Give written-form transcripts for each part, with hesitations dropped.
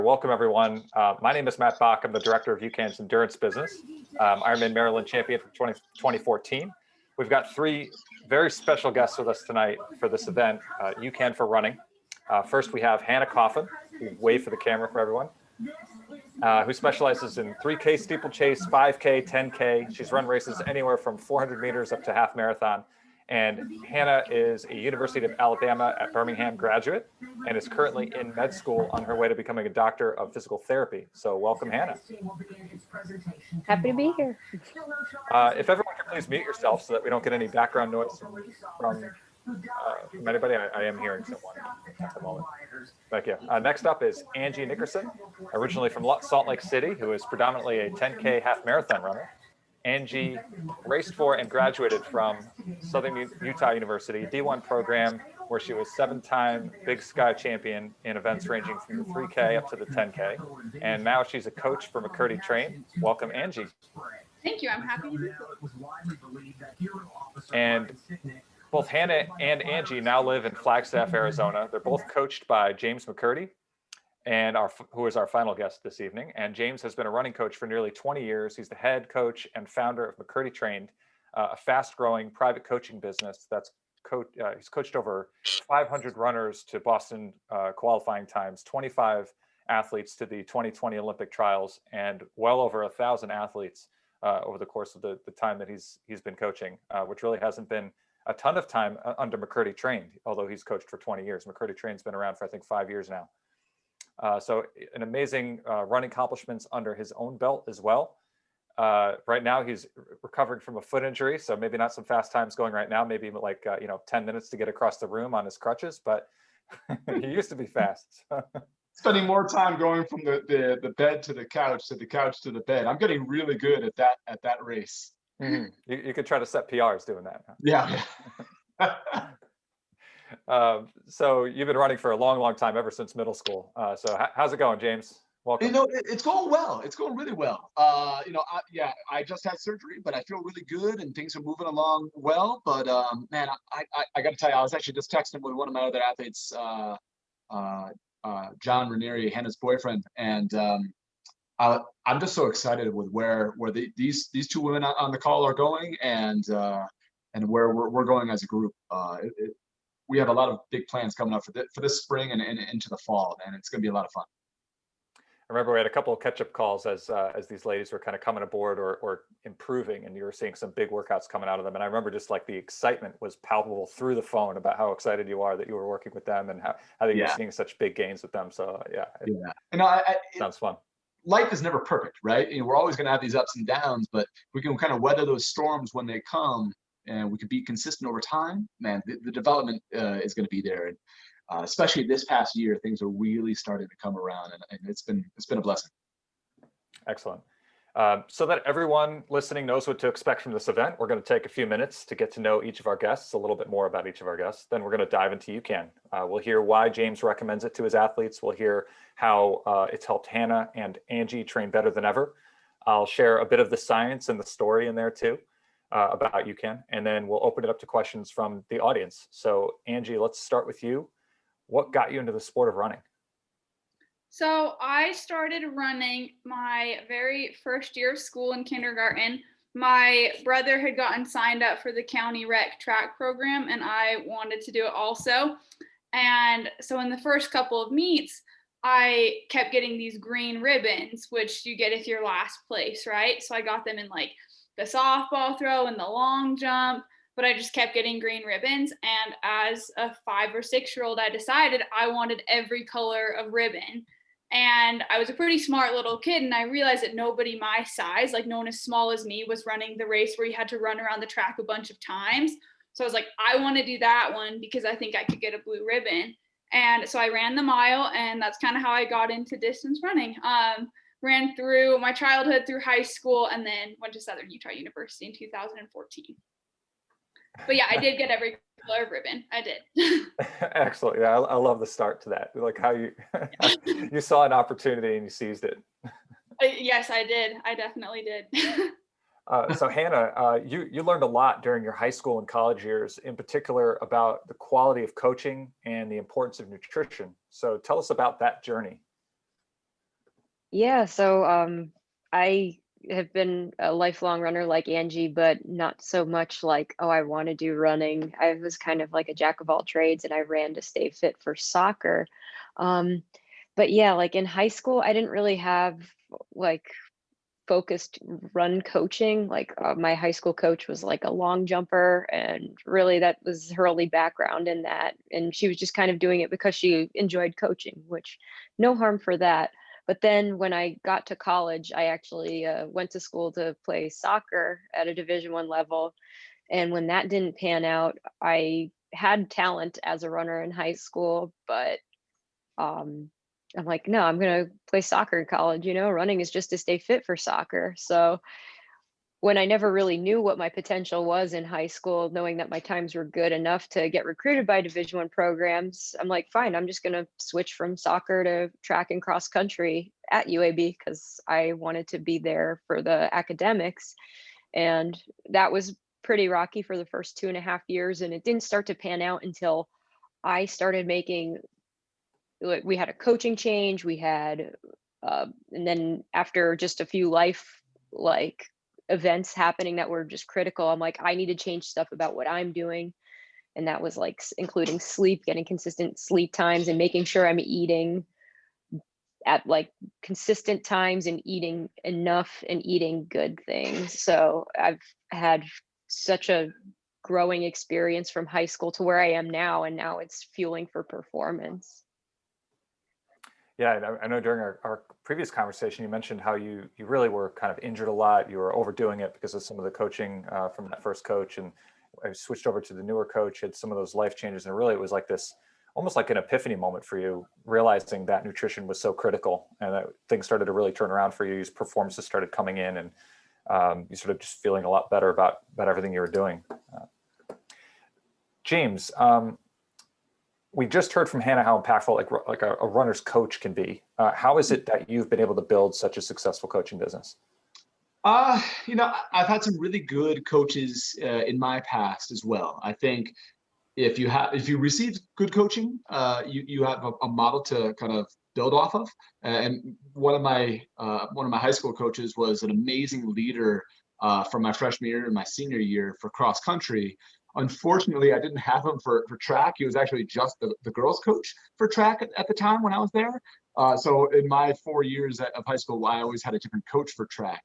Welcome, everyone. My name is Matt Bach. I'm the director of UCAN's endurance business. Ironman Maryland champion from 2014. We've got three very special guests with us tonight for this event, UCAN for running. First, we have Hannah Coffin, who wave for the camera for everyone, who specializes in 3K steeplechase, 5K, 10K. She's run races anywhere from 400 meters up to half marathon. And Hannah is a University of Alabama at Birmingham graduate and is currently in med school on her way to becoming a doctor of physical therapy. So welcome, Hannah. Happy to be here. If everyone can please mute yourself so that we don't get any background noise from anybody. I am hearing someone at the moment. Thank you. Next up is Angie Nickerson, originally from Salt Lake City, who is predominantly a 10K half marathon runner. Angie raced for and graduated from Southern Utah University D1 program, where she was 7-time Big Sky champion in events ranging from the 3K up to the 10K. And now she's a coach for McKirdy Train. Welcome, Angie. Thank you. I'm happy to be here. And both Hannah and Angie now live in Flagstaff, Arizona. They're both coached by James McKirdy, and who is our final guest this evening. And James has been a running coach for nearly 20 years. He's the head coach and founder of McKirdy Trained, a fast-growing private coaching business that's he's coached over 500 runners to Boston qualifying times, 25 athletes to the 2020 Olympic trials, and well over 1,000 athletes over the course of the time that he's been coaching, which really hasn't been a ton of time under McKirdy Trained, although he's coached for 20 years. McKirdy Trained's been around for, I think, 5 years now. So an amazing running accomplishments under his own belt as well. Right now he's recovering from a foot injury, so maybe not some fast times going right now, maybe like 10 minutes to get across the room on his crutches, but he used to be fast. Spending more time going from the bed to the couch to the bed. I'm getting really good at that race. Mm-hmm. You could try to set PRs doing that. Yeah. So you've been running for a long time, ever since middle school. So how's it going, James? Welcome. It's going well. It's going really well. I just had surgery, but I feel really good and things are moving along well. But man, I got to tell you, I was actually just texting with one of my other athletes, John Ranieri, Hannah's boyfriend, and I'm just so excited with where these two women on the call are going, and where we're going as a group. We have a lot of big plans coming up for this spring and into the fall, and it's going to be a lot of fun. I remember we had a couple of catch-up calls as these ladies were kind of coming aboard or improving, and you were seeing some big workouts coming out of them. And I remember just like the excitement was palpable through the phone about how excited you are that you were working with them and how you're seeing such big gains with them. So sounds fun. Life is never perfect, right? We're always going to have these ups and downs, but we can kind of weather those storms when they come, and we can be consistent over time. Man, the development is going to be there, and especially this past year, things are really starting to come around, and it's been a blessing. Excellent. So that everyone listening knows what to expect from this event, we're going to take a few minutes to get to know each of our guests, a little bit more about each of our guests. Then we're going to dive into UCAN. We'll hear why James recommends it to his athletes. We'll hear how it's helped Hannah and Angie train better than ever. I'll share a bit of the science and the story in there too about UCAN, and then we'll open it up to questions from the audience. So Angie, let's start with you. What got you into the sport of running? So I started running my very first year of school in kindergarten. My brother had gotten signed up for the county rec track program, and I wanted to do it also. And so in the first couple of meets, I kept getting these green ribbons, which you get if you're last place, right? So I got them in like the softball throw and the long jump, but I just kept getting green ribbons. And as a 5 or 6 year old, I decided I wanted every color of ribbon. And I was a pretty smart little kid, and I realized that nobody my size, like no one as small as me, was running the race where you had to run around the track a bunch of times. So I was like, I want to do that one because I think I could get a blue ribbon. And so I ran the mile, and that's kind of how I got into distance running. Ran through my childhood, through high school, and then went to Southern Utah University in 2014. But yeah, I did get every color of ribbon. I did. Excellent. Yeah, I love the start to that. Like how you you saw an opportunity and you seized it. Yes, I did. I definitely did. So Hannah, you learned a lot during your high school and college years, in particular about the quality of coaching and the importance of nutrition. So tell us about that journey. Yeah, so I have been a lifelong runner like Angie, but not so much like, oh, I want to do running. I was kind of like a jack of all trades and I ran to stay fit for soccer. Um, but yeah, like in high school, I didn't really have like focused run coaching. Like my high school coach was like a long jumper, and really that was her only background in that. And she was just kind of doing it because she enjoyed coaching, which no harm for that. But then when I got to college, I actually went to school to play soccer at a Division 1 level. And when that didn't pan out, I had talent as a runner in high school, but um, I'm like, no, I'm gonna play soccer in college. Running is just to stay fit for soccer. So when I never really knew what my potential was in high school, knowing that my times were good enough to get recruited by Division 1 programs, I'm like, fine, I'm just gonna switch from soccer to track and cross country at UAB because I wanted to be there for the academics. And that was pretty rocky for the first 2.5 years, and it didn't start to pan out until I started making, like, we had a coaching change, we had and then after just a few life like events happening that were just critical, I'm like, I need to change stuff about what I'm doing. And that was like including sleep, getting consistent sleep times and making sure I'm eating at like consistent times and eating enough and eating good things. So I've had such a growing experience from high school to where I am now, and now it's fueling for performance. Yeah, and I know during our previous conversation, you mentioned how you really were kind of injured a lot. You were overdoing it because of some of the coaching from that first coach, and I switched over to the newer coach, had some of those life changes, and really it was like this, almost like an epiphany moment for you, realizing that nutrition was so critical, and that things started to really turn around for you. Your performances started coming in, and you sort of just feeling a lot better about everything you were doing. James, we just heard from Hannah how impactful like a runner's coach can be. How is it that you've been able to build such a successful coaching business? I've had some really good coaches in my past as well. I think if you receive good coaching, you have a model to kind of build off of. And one of my high school coaches was an amazing leader from my freshman year and my senior year for cross country. Unfortunately, I didn't have him for track. He was actually just the girls coach for track at the time when I was there. So in my 4 years of high school, I always had a different coach for track.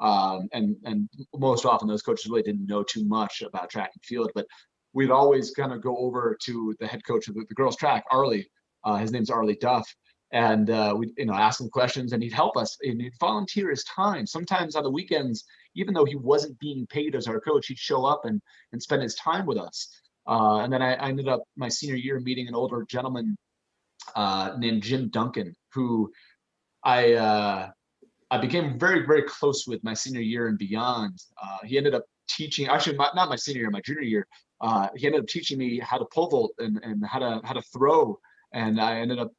And most often those coaches really didn't know too much about track and field, but we'd always kind of go over to the head coach of the girls track, Arlie. His name's Arlie Duff. And we'd ask him questions, and he'd help us, and he'd volunteer his time. Sometimes on the weekends, even though he wasn't being paid as our coach, he'd show up and spend his time with us. And then I ended up my senior year meeting an older gentleman named Jim Duncan, who I became very, very close with my senior year and beyond. He ended up teaching, actually not my senior year, my junior year. He ended up teaching me how to pole vault and how to throw. And I ended up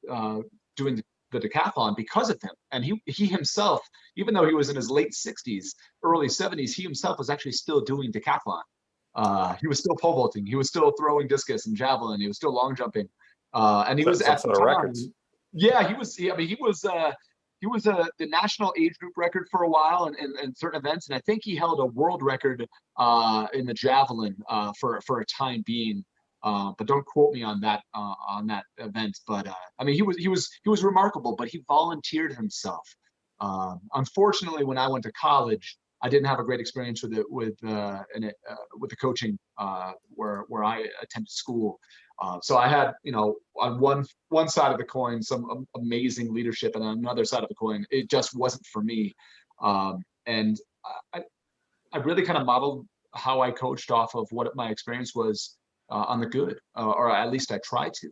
doing the decathlon because of him. And he himself, even though he was in his late 60s, early 70s, he himself was actually still doing decathlon. He was still pole vaulting. He was still throwing discus and javelin. He was still long jumping. And he was at the time. Records. Yeah, he was. I mean, he was the national age group record for a while in certain events, and I think he held a world record in the javelin for a time being. But don't quote me on that event. But I mean, he was remarkable. But he volunteered himself. Unfortunately, when I went to college, I didn't have a great experience with the coaching where I attended school. So I had, on one side of the coin, some amazing leadership, and on another side of the coin, it just wasn't for me. And I really kind of modeled how I coached off of what my experience was on the good, or at least I try to.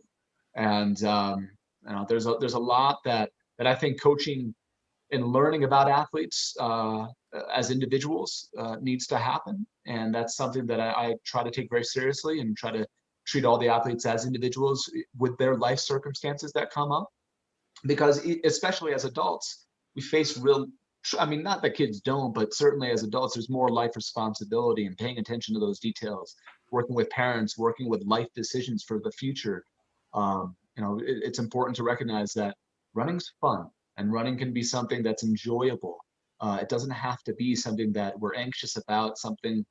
And there's a lot that I think coaching and learning about athletes as individuals needs to happen, and that's something that I try to take very seriously and try to treat all the athletes as individuals with their life circumstances that come up, because especially as adults, we face not that kids don't, but certainly as adults, there's more life responsibility and paying attention to those details, working with parents, working with life decisions for the future. It's important to recognize that running's fun, and running can be something that's enjoyable. It doesn't have to be something that we're anxious about, something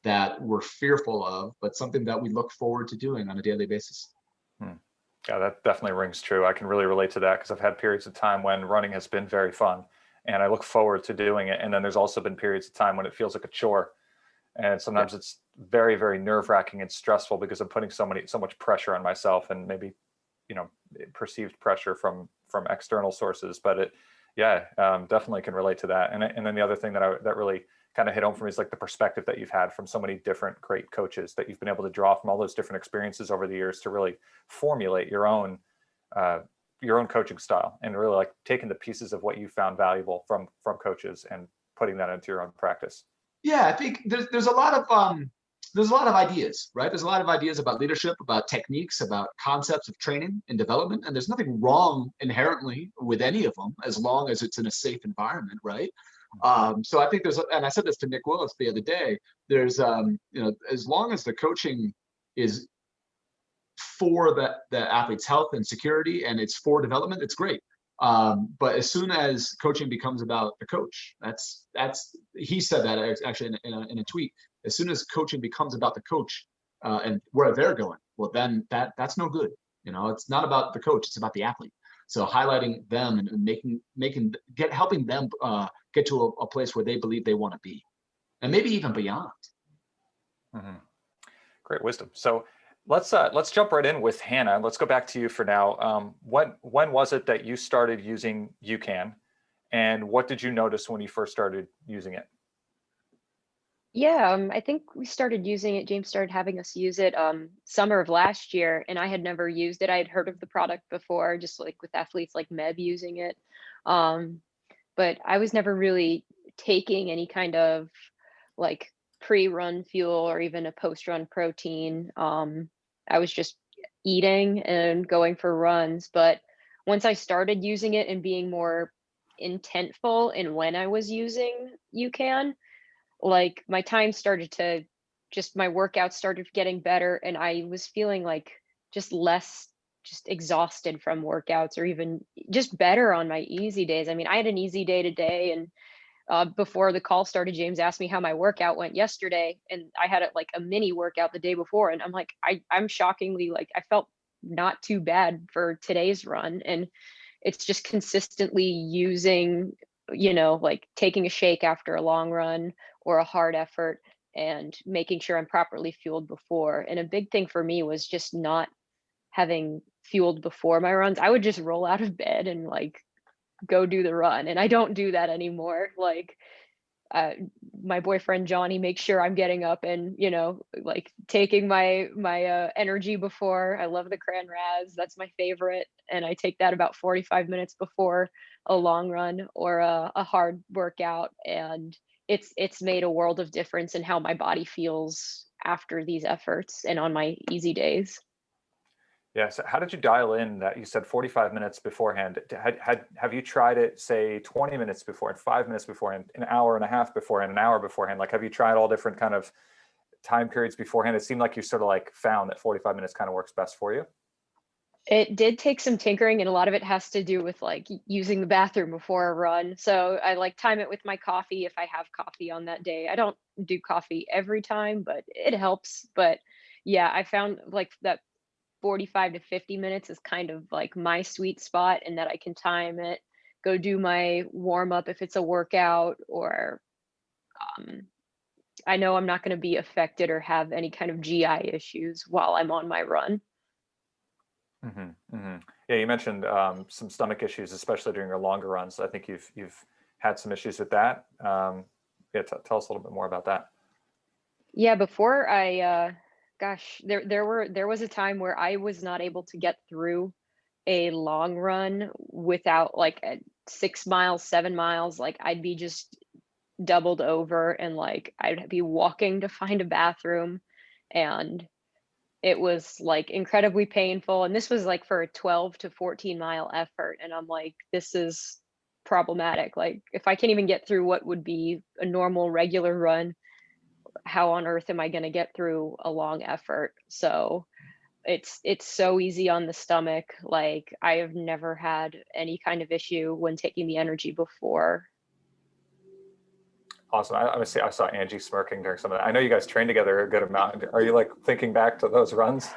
that we're fearful of, but something that we look forward to doing on a daily basis. Yeah, that definitely rings true. I can really relate to that because I've had periods of time when running has been very fun and I look forward to doing it. And then there's also been periods of time when it feels like a chore. And sometimes it's very, very nerve-wracking and stressful because I'm putting so much pressure on myself, and maybe, perceived pressure from external sources. But definitely can relate to that. And then the other thing that really kind of hit home for me is like the perspective that you've had from so many different great coaches that you've been able to draw from all those different experiences over the years to really formulate your own coaching style, and really like taking the pieces of what you found valuable from coaches and putting that into your own practice. Yeah, I think there's a lot of ideas, right? There's a lot of ideas about leadership, about techniques, about concepts of training and development, and there's nothing wrong inherently with any of them as long as it's in a safe environment, right? So I think and I said this to Nick Willis the other day, there's, as long as the coaching is for the athlete's health and security and it's for development, it's great. But as soon as coaching becomes about the coach, he said that actually in a tweet. As soon as coaching becomes about the coach and where they're going, well, then that's no good. It's not about the coach; it's about the athlete. So highlighting them and helping them get to a place where they believe they want to be, and maybe even beyond. Mm-hmm. Great wisdom. So let's jump right in with Hannah. Let's go back to you for now. When was it that you started using UCAN, and what did you notice when you first started using it? Yeah, I think we started using it. James started having us use it summer of last year, and I had never used it. I had heard of the product before, just like with athletes like Meb using it, but I was never really taking any kind of like pre-run fuel or even a post-run protein. I was just eating and going for runs. But once I started using it and being more intentful in when I was using UCAN, like my time started to my workouts started getting better, and I was feeling like just less just exhausted from workouts, or even just better on my easy days. I mean, I had an easy day today, and before the call started, James asked me how my workout went yesterday, and I had like a mini workout the day before, and I'm like, I'm shockingly, like, I felt not too bad for today's run. And it's just consistently using, like taking a shake after a long run or a hard effort, and making sure I'm properly fueled before. And a big thing for me was just not having fueled before my runs. I would just roll out of bed and like go do the run, and I don't do that anymore. Like my boyfriend Johnny makes sure I'm getting up and like taking my energy before. I love the Cran Raz, that's my favorite, and I take that about 45 minutes before a long run or a hard workout, and it's made a world of difference in how my body feels after these efforts and on my easy days. Yeah. So how did you dial in that? You said 45 minutes beforehand. Have you tried it, say 20 minutes beforehand, 5 minutes beforehand, an hour and a half beforehand, an hour beforehand? Like, have you tried all different kind of time periods beforehand? It seemed like you sort of like found that 45 minutes kind of works best for you. It did take some tinkering, and a lot of it has to do with like using the bathroom before a run. So I like time it with my coffee if I have coffee on that day. I don't do coffee every time, but it helps. But yeah, I found like that 45 to 50 minutes is kind of like my sweet spot, and that I can time it, go do my warm up if it's a workout, or I know I'm not going to be affected or have any kind of GI issues while I'm on my run. Mm-hmm, mm-hmm. Yeah, you mentioned some stomach issues, especially during your longer runs. I think you've had some issues with that. Yeah, tell us a little bit more about that. Yeah, before gosh, there was a time where I was not able to get through a long run without like 6 miles, 7 miles. Like I'd be just doubled over, and like I'd be walking to find a bathroom, and it was like incredibly painful. And this was like for a 12 to 14 mile effort, and I'm like, this is problematic. Like if I can't even get through what would be a normal regular run, how on earth am I going to get through a long effort? So it's so easy on the stomach. Like I have never had any kind of issue when taking the energy before. Awesome. I saw Angie smirking during some of that. I know you guys train together a good amount. Are you like thinking back to those runs?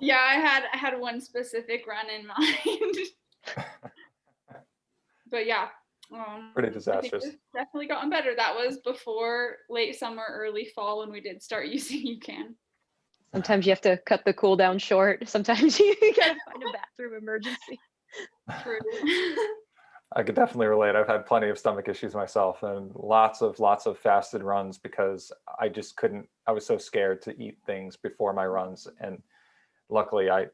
Yeah, I had one specific run in mind. But yeah, Pretty I think disastrous. it's definitely gotten better. That was before late summer, early fall when we did start using UCAN. Sometimes you have to cut the cool down short. Sometimes you gotta find a bathroom emergency. True. I could definitely relate. I've had plenty of stomach issues myself, and lots of fasted runs because I just couldn't. I was so scared to eat things before my runs, and luckily I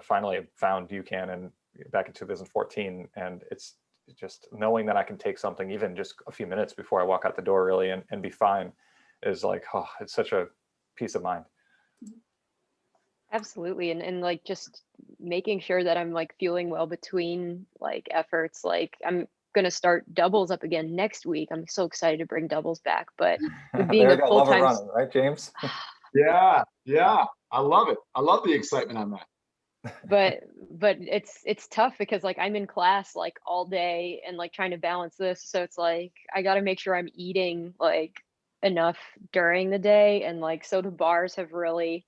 finally found UCAN and back in 2014, and it's just knowing that I can take something even just a few minutes before I walk out the door really and be fine is like, oh, it's such a peace of mind. Absolutely. And like just making sure that I'm like fueling well between like efforts. Like I'm gonna start doubles up again next week. I'm so excited to bring doubles back. But with being There a you go. Love it full-time running, right, James? Yeah, I love it. I love the excitement on that. but it's tough because like I'm in class like all day and like trying to balance this. So it's like I gotta make sure I'm eating like enough during the day. And like soda bars have really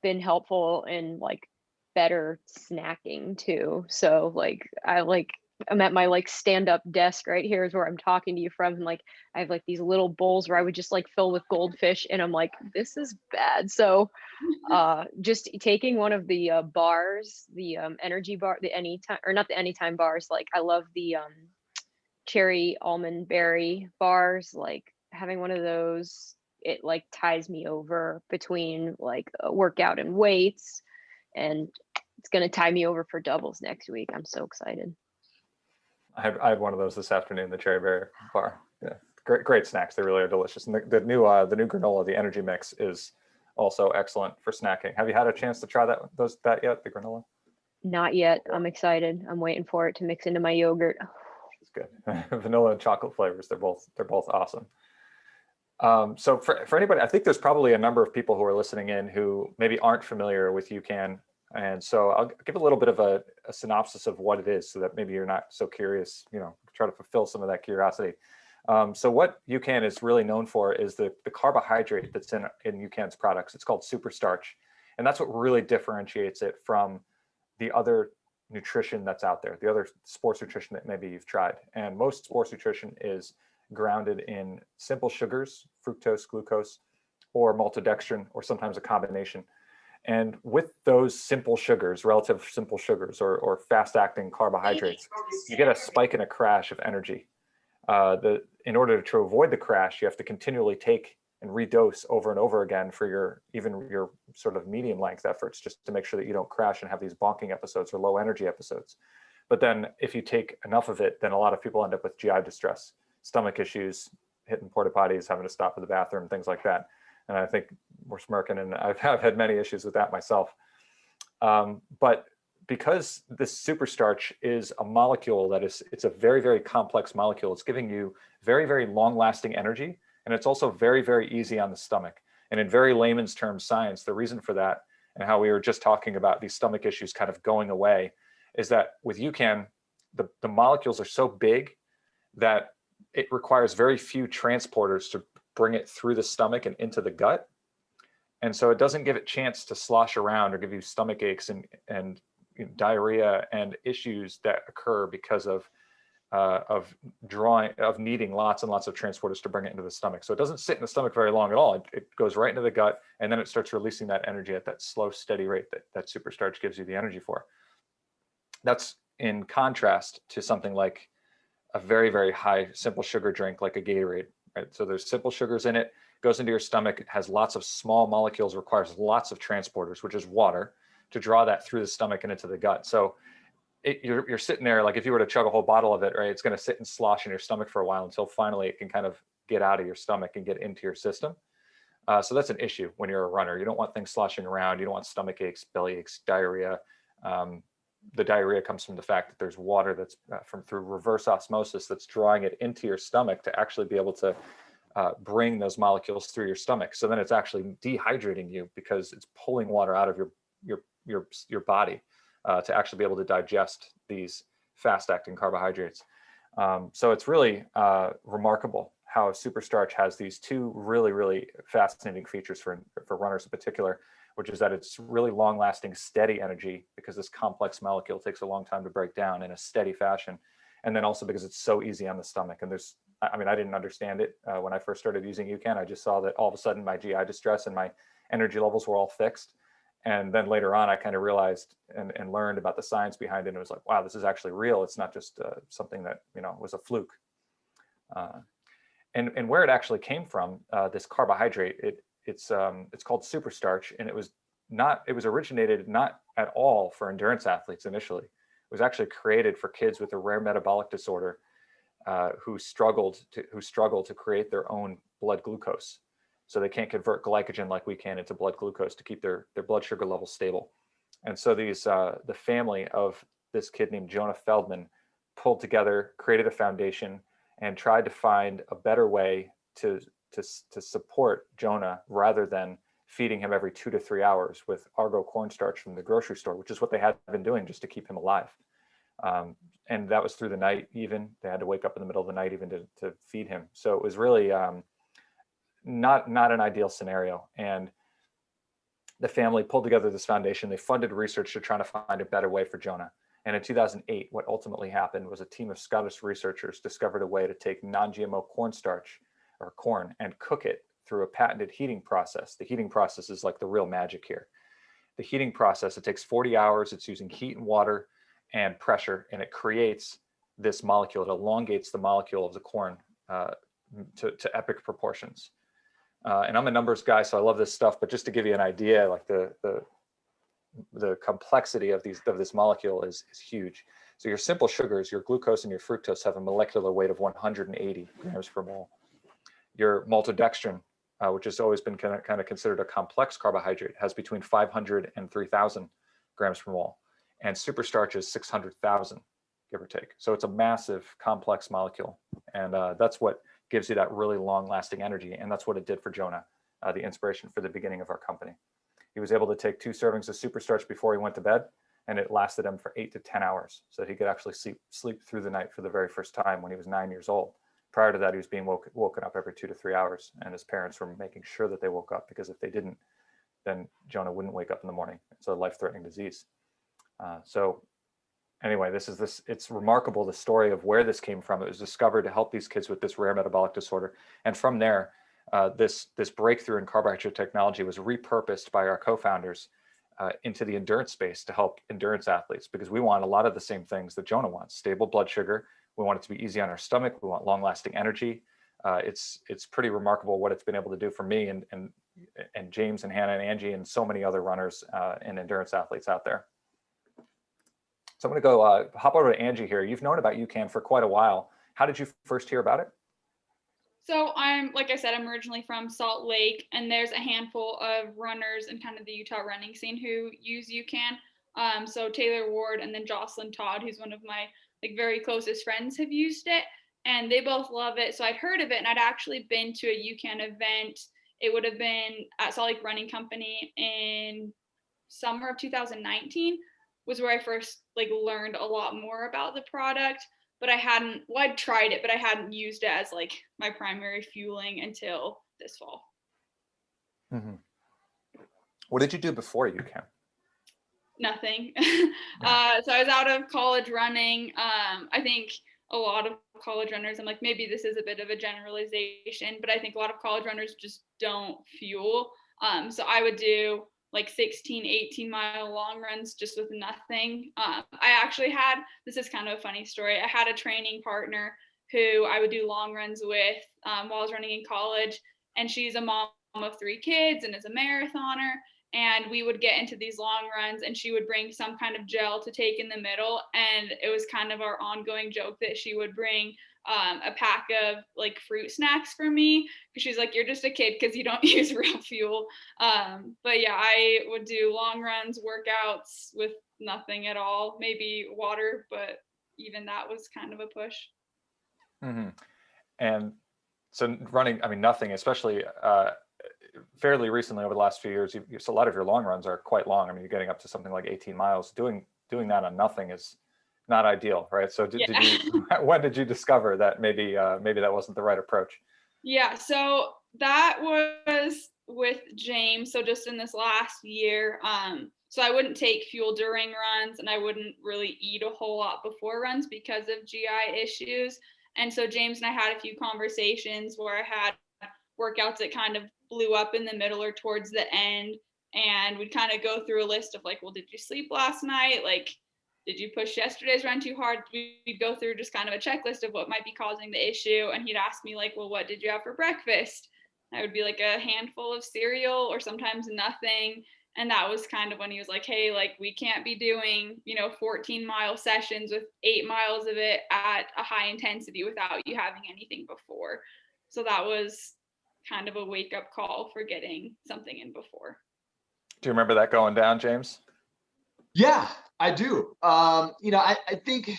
been helpful in like better snacking too. So like I'm at my like stand up desk right here is where I'm talking to you from. And like I have like these little bowls where I would just like fill with goldfish and I'm like, this is bad. So just taking one of the bars, the energy bar, the anytime or not the anytime bars, like I love the cherry almond berry bars, like having one of those, it like ties me over between like a workout and weights, and it's going to tie me over for doubles next week. I'm so excited. I had one of those this afternoon, the cherry berry bar. Yeah, great snacks. They really are delicious. And the new granola, the energy mix, is also excellent for snacking. Have you had a chance to try that yet? The granola? Not yet. I'm excited. I'm waiting for it to mix into my yogurt. It's good. Vanilla and chocolate flavors. They're both awesome. So for anybody, I think there's probably a number of people who are listening in who maybe aren't familiar with UCAN. And so I'll give a little bit of a synopsis of what it is so that maybe you're not so curious, try to fulfill some of that curiosity. So what UCAN is really known for is the carbohydrate that's in UCAN's products. It's called super starch. And that's what really differentiates it from the other nutrition that's out there, the other sports nutrition that maybe you've tried. And most sports nutrition is grounded in simple sugars, fructose, glucose, or maltodextrin, or sometimes a combination. And with those simple sugars, relative simple sugars, or fast-acting carbohydrates, you get a spike and a crash of energy. In order to avoid the crash, you have to continually take and redose over and over again for your sort of medium length efforts, just to make sure that you don't crash and have these bonking episodes or low energy episodes. But then if you take enough of it, then a lot of people end up with GI distress, stomach issues, hitting porta potties, having to stop at the bathroom, things like that. And I think we're smirking, and I've had many issues with that myself. But because this superstarch is a molecule it's a very, very complex molecule. It's giving you very, very long-lasting energy, and it's also very, very easy on the stomach. And in very layman's terms science, the reason for that, and how we were just talking about these stomach issues kind of going away, is that with UCAN, the molecules are so big that it requires very few transporters to bring it through the stomach and into the gut. And so it doesn't give it a chance to slosh around or give you stomach aches and diarrhea and issues that occur because of needing lots and lots of transporters to bring it into the stomach. So it doesn't sit in the stomach very long at all. It goes right into the gut, and then it starts releasing that energy at that slow, steady rate that superstarch gives you the energy for. That's in contrast to something like a very, very high simple sugar drink like a Gatorade, right? So there's simple sugars in it, goes into your stomach, it has lots of small molecules, requires lots of transporters, which is water, to draw that through the stomach and into the gut. So you're sitting there, like if you were to chug a whole bottle of it, right, it's going to sit and slosh in your stomach for a while until finally it can kind of get out of your stomach and get into your system. So that's an issue when you're a runner. You don't want things sloshing around. You don't want stomach aches, belly aches, diarrhea. The diarrhea comes from the fact that there's water that's through reverse osmosis that's drawing it into your stomach to actually be able to bring those molecules through your stomach. So then it's actually dehydrating you because it's pulling water out of your your body to actually be able to digest these fast-acting carbohydrates. So it's really remarkable how Superstarch has these two really, really fascinating features for runners in particular, which is that it's really long-lasting, steady energy, because this complex molecule takes a long time to break down in a steady fashion. And then also because it's so easy on the stomach. And I mean, I didn't understand it when I first started using UCAN. I just saw that all of a sudden my GI distress and my energy levels were all fixed. And then later on, I kind of realized and learned about the science behind it. And it was like, wow, this is actually real. It's not just something that, was a fluke. And where it actually came from, this carbohydrate, it's called superstarch, and it was originated not at all for endurance athletes initially. It was actually created for kids with a rare metabolic disorder who struggle to create their own blood glucose. So they can't convert glycogen like we can into blood glucose to keep their blood sugar levels stable. And so the family of this kid named Jonah Feldman pulled together, created a foundation, and tried to find a better way to support Jonah rather than feeding him every 2 to 3 hours with Argo cornstarch from the grocery store, which is what they had been doing just to keep him alive. And that was through the night even. They had to wake up in the middle of the night even to feed him. So it was really not an ideal scenario. And the family pulled together this foundation. They funded research to try to find a better way for Jonah. And in 2008, what ultimately happened was a team of Scottish researchers discovered a way to take non-GMO cornstarch or corn and cook it through a patented heating process. The heating process is like the real magic here. The heating process, it takes 40 hours. It's using heat and water and pressure, and it creates this molecule. It elongates the molecule of the corn to epic proportions. And I'm a numbers guy, so I love this stuff. But just to give you an idea, like the complexity of this molecule is huge. So your simple sugars, your glucose and your fructose, have a molecular weight of 180 grams per mole. Your maltodextrin, which has always been kind of considered a complex carbohydrate, has between 500 and 3,000 grams per mole. And superstarch is 600,000, give or take. So it's a massive complex molecule. And that's what gives you that really long lasting energy. And that's what it did for Jonah, the inspiration for the beginning of our company. He was able to take 2 servings of superstarch before he went to bed, and it lasted him for 8 to 10 hours. So he could actually sleep through the night for the very first time when he was 9 years old. Prior to that, he was being woken up every 2 to 3 hours, and his parents were making sure that they woke up, because if they didn't, then Jonah wouldn't wake up in the morning. It's a life-threatening disease. So anyway, it's remarkable, the story of where this came from. It was discovered to help these kids with this rare metabolic disorder. And from there, this breakthrough in carbohydrate technology was repurposed by our co-founders into the endurance space to help endurance athletes, because we want a lot of the same things that Jonah wants: stable blood sugar. We want it to be easy on our stomach. We want long-lasting energy. It's pretty remarkable what it's been able to do for me and James and Hannah and Angie and so many other runners and endurance athletes out there. So I'm going to go hop over to Angie here. You've known about UCAN for quite a while. How did you first hear about it? So like I said, I'm originally from Salt Lake, and there's a handful of runners in kind of the Utah running scene who use UCAN. So Taylor Ward and then Jocelyn Todd, who's one of my very closest friends, have used it, and they both love it. So I'd heard of it, and I'd actually been to a UCAN event. It would have been at Salt Lake Running Company in summer of 2019 was where I first learned a lot more about the product. But I'd tried it, but I hadn't used it as my primary fueling until this fall. Mm-hmm. What did you do before UCAN? Nothing. So I was out of college running. I think a lot of college runners, I'm maybe this is a bit of a generalization, but I think a lot of college runners just don't fuel. So I would do 16, 18-mile long runs just with nothing. I actually this is kind of a funny story. I had a training partner who I would do long runs with while I was running in college. And she's a mom of 3 kids and is a marathoner. And we would get into these long runs, and she would bring some kind of gel to take in the middle. And it was kind of our ongoing joke that she would bring a pack of fruit snacks for me, because she's you're just a kid because you don't use real fuel. But yeah, I would do long runs, workouts with nothing at all, maybe water, but even that was kind of a push. Mm-hmm. And so running, nothing, especially fairly recently over the last few years, so a lot of your long runs are quite long. I mean, you're getting up to something like 18 miles. Doing that on nothing is not ideal, right? So did you, when did you discover that maybe that wasn't the right approach? Yeah, so that was with James. So just in this last year, so I wouldn't take fuel during runs, and I wouldn't really eat a whole lot before runs because of GI issues. And so James and I had a few conversations where I had workouts that kind of blew up in the middle or towards the end, and we'd kind of go through a list of like, well, did you sleep last night? Like, did you push yesterday's run too hard? We'd go through just kind of a checklist of what might be causing the issue. And he'd ask me like, well, what did you have for breakfast? I would be like a handful of cereal or sometimes nothing. And that was kind of when he was like, hey, like we can't be doing, 14-mile sessions with 8 miles of it at a high intensity without you having anything before. So that was kind of a wake up call for getting something in before. Do you remember that going down, James? Yeah, I do. I think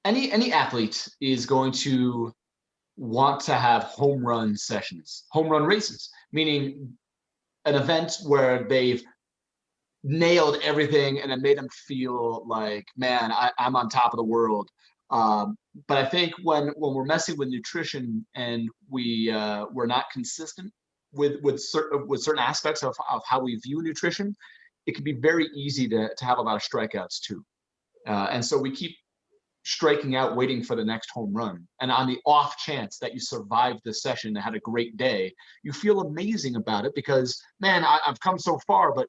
any athlete is going to want to have home run sessions, home run races, meaning an event where they've nailed everything and it made them feel like, man, I'm on top of the world. But I think when we're messing with nutrition and we're not consistent with certain aspects of how we view nutrition, it can be very easy to have a lot of strikeouts too. And so we keep striking out, waiting for the next home run. And on the off chance that you survived the session and had a great day, you feel amazing about it because, man, I've come so far, but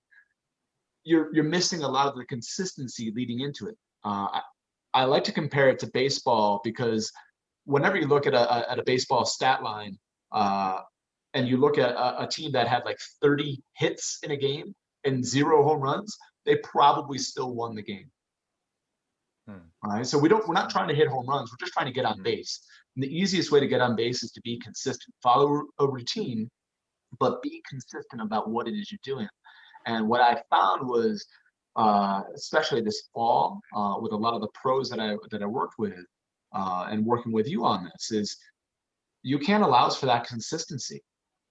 you're missing a lot of the consistency leading into it. I like to compare it to baseball because whenever you look at a baseball stat line and you look at a team that had like 30 hits in a game and 0 home runs, they probably still won the game. All right. So we're not trying to hit home runs. We're just trying to get on base. And the easiest way to get on base is to be consistent, follow a routine, but be consistent about what it is you're doing. And what I found was, especially this fall, with a lot of the pros that I worked with, and working with you on this, is UCAN allows for that consistency.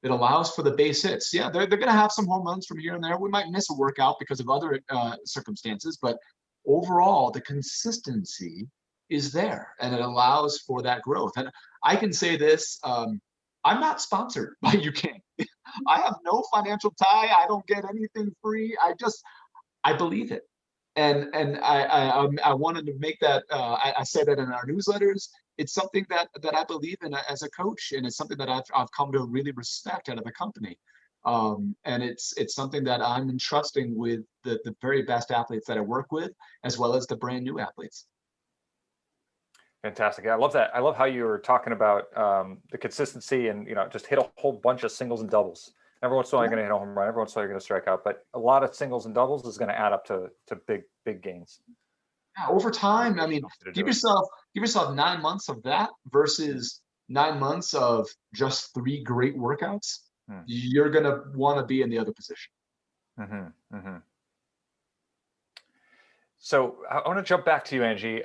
It allows for the base hits. Yeah, they're going to have some home runs from here and there. We might miss a workout because of other circumstances, but overall, the consistency is there, and it allows for that growth. And I can say this: I'm not sponsored by UCAN. I have no financial tie. I don't get anything free. I believe it, and I wanted to make that. I said that in our newsletters. It's something that I believe in as a coach, and it's something that I've come to really respect out of the company. And it's something that I'm entrusting with the very best athletes that I work with, as well as the brand new athletes. Fantastic. Yeah, I love that. I love how you were talking about the consistency and, just hit a whole bunch of singles and doubles. Every once in a while, you're going to hit a home run. Every once in a while, you're going to strike out. But a lot of singles and doubles is going to add up to big gains. Yeah, over time, I mean, give yourself 9 months of that versus 9 months of just 3 great workouts. You're going to want to be in the other position. So I want to jump back to you, Angie.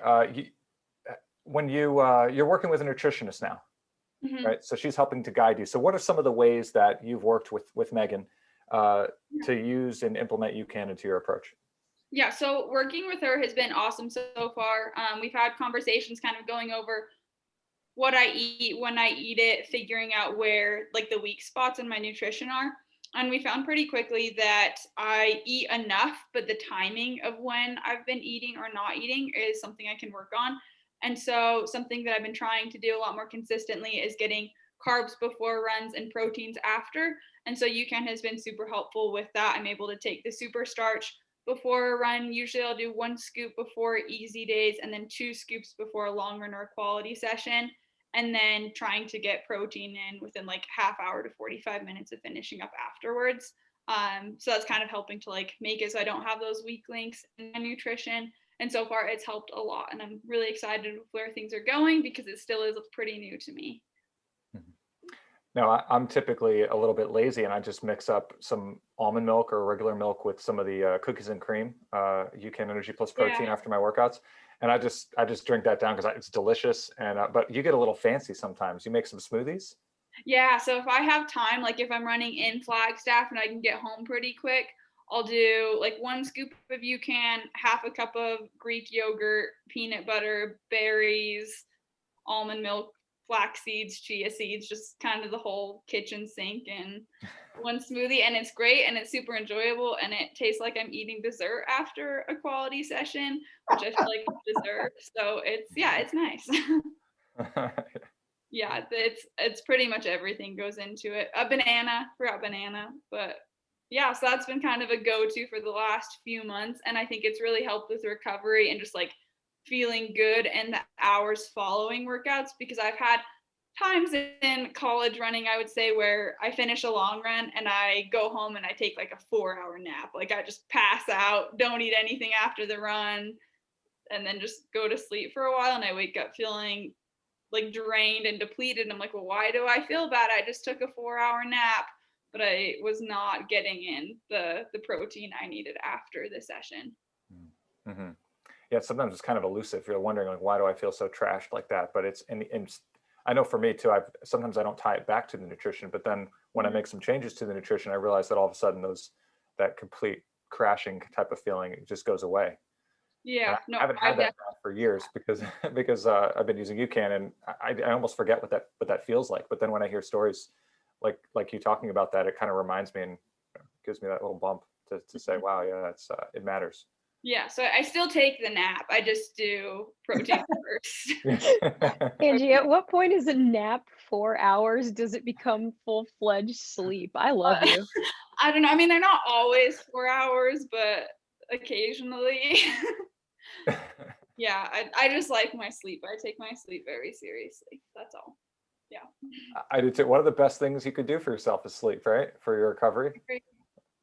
When you're working with a nutritionist now, right? So she's helping to guide you. So what are some of the ways that you've worked with Megan to use and implement UCAN into your approach? Yeah, so working with her has been awesome so far. We've had conversations kind of going over what I eat, when I eat it, figuring out where like the weak spots in my nutrition are. And we found pretty quickly that I eat enough, but the timing of when I've been eating or not eating is something I can work on. And so something that I've been trying to do a lot more consistently is getting carbs before runs and proteins after. And so UCAN has been super helpful with that. I'm able to take the super starch before a run. Usually I'll do 1 scoop before easy days and then 2 scoops before a long run or a quality session. And then trying to get protein in within like half hour to 45 minutes of finishing up afterwards. So that's kind of helping to like make it so I don't have those weak links in my nutrition. And so far it's helped a lot. And I'm really excited with where things are going because it still is pretty new to me. No, I'm typically a little bit lazy and I just mix up some almond milk or regular milk with some of the cookies and cream, UCAN Energy Plus Protein after my workouts. And I just drink that down because it's delicious. And but you get a little fancy sometimes. You make some smoothies. Yeah, so if I have time, like if I'm running in Flagstaff and I can get home pretty quick, I'll do like 1 scoop of UCAN, half a cup of Greek yogurt, peanut butter, berries, almond milk, flax seeds, chia seeds, just kind of the whole kitchen sink in one smoothie. And it's great and it's super enjoyable and it tastes like I'm eating dessert after a quality session, which I feel like I deserve. So it's nice. Yeah, it's pretty much everything goes into it. A banana, forgot banana, but yeah, so that's been kind of a go-to for the last few months, and I think it's really helped with recovery and just like feeling good and the hours following workouts because I've had times in college running, I would say, where I finish a long run and I go home and I take like a 4-hour nap. Like I just pass out, don't eat anything after the run, and then just go to sleep for a while and I wake up feeling like drained and depleted. And I'm like, well, why do I feel bad? I just took a 4-hour nap, but I was not getting in the protein I needed after the session. Mm-hmm. Yeah, sometimes it's kind of elusive. You're wondering like, why do I feel so trashed like that? But it's and I know for me too. Sometimes I don't tie it back to the nutrition, but then when I make some changes to the nutrition, I realize that all of a sudden that complete crashing type of feeling just goes away. Yeah, I haven't had that now for years because I've been using UCAN and I almost forget what that feels like. But then when I hear stories like you talking about that, it kind of reminds me and gives me that little bump to say, wow, yeah, it matters. Yeah, so I still take the nap. I just do protein first. Angie, at what point is a nap 4 hours? Does it become full-fledged sleep? I love you. I don't know. I mean, they're not always 4 hours, but occasionally. Yeah, I just like my sleep. I take my sleep very seriously. That's all. Yeah. I do too. One of the best things you could do for yourself is sleep, right? For your recovery. Great.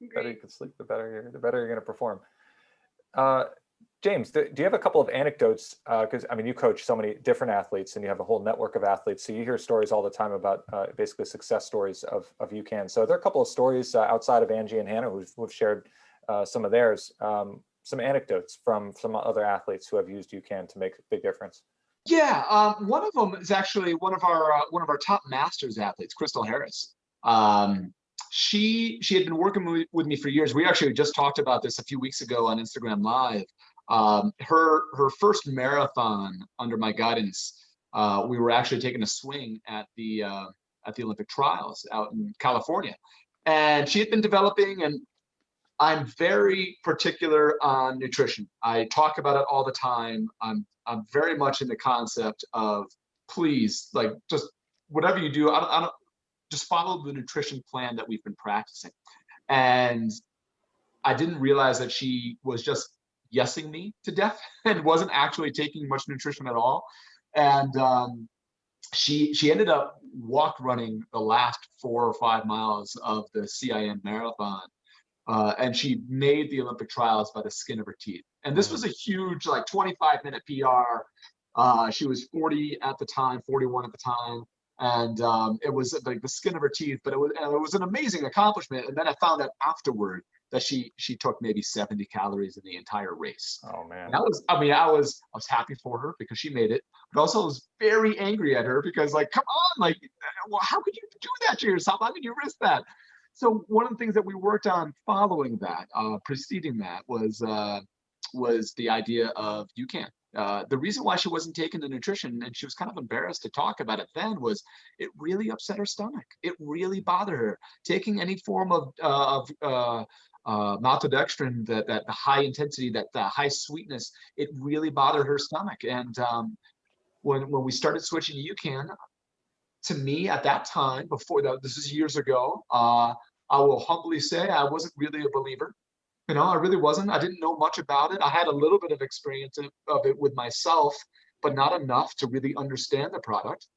The better you can sleep, the better you're going to perform. James, do you have a couple of anecdotes? Because I mean, you coach so many different athletes, and you have a whole network of athletes. So you hear stories all the time about basically success stories of UCAN. So there are a couple of stories outside of Angie and Hannah who've shared some of theirs. Some anecdotes from some other athletes who have used UCAN to make a big difference. Yeah, one of them is actually one of our top masters athletes, Crystal Harris. She had been working with me for years. We actually just talked about this a few weeks ago on Instagram Live. Her first marathon under my guidance, we were actually taking a swing at the Olympic trials out in California, and she had been developing. And I'm very particular on nutrition. I talk about it all the time. I'm very much in the concept of please, like just whatever you do, I don't just follow the nutrition plan that we've been practicing. And I didn't realize that she was just yesing me to death and wasn't actually taking much nutrition at all. And she ended up walk running the last 4 or 5 miles of the CIN marathon. And she made the Olympic trials by the skin of her teeth. And this was a huge, like 25-minute PR. She was 40 at the time, 41 at the time. And it was like the skin of her teeth, but it was an amazing accomplishment. And then I found out afterward that she took maybe 70 calories in the entire race. Oh man. And I was happy for her because she made it, but also I was very angry at her because like, come on, like, well, how could you do that to yourself? How could you risk that? So one of the things that we worked on following that, preceding that, was the idea of UCAN. The reason why she wasn't taking the nutrition, and she was kind of embarrassed to talk about it then, was it really upset her stomach. It really bothered her. Taking any form of maltodextrin, that the high intensity, that the high sweetness, it really bothered her stomach. And when we started switching to UCAN, to me at that time, before that, this is years ago, I will humbly say I wasn't really a believer. I really wasn't. I didn't know much about it. I had a little bit of experience of it with myself, but not enough to really understand the product.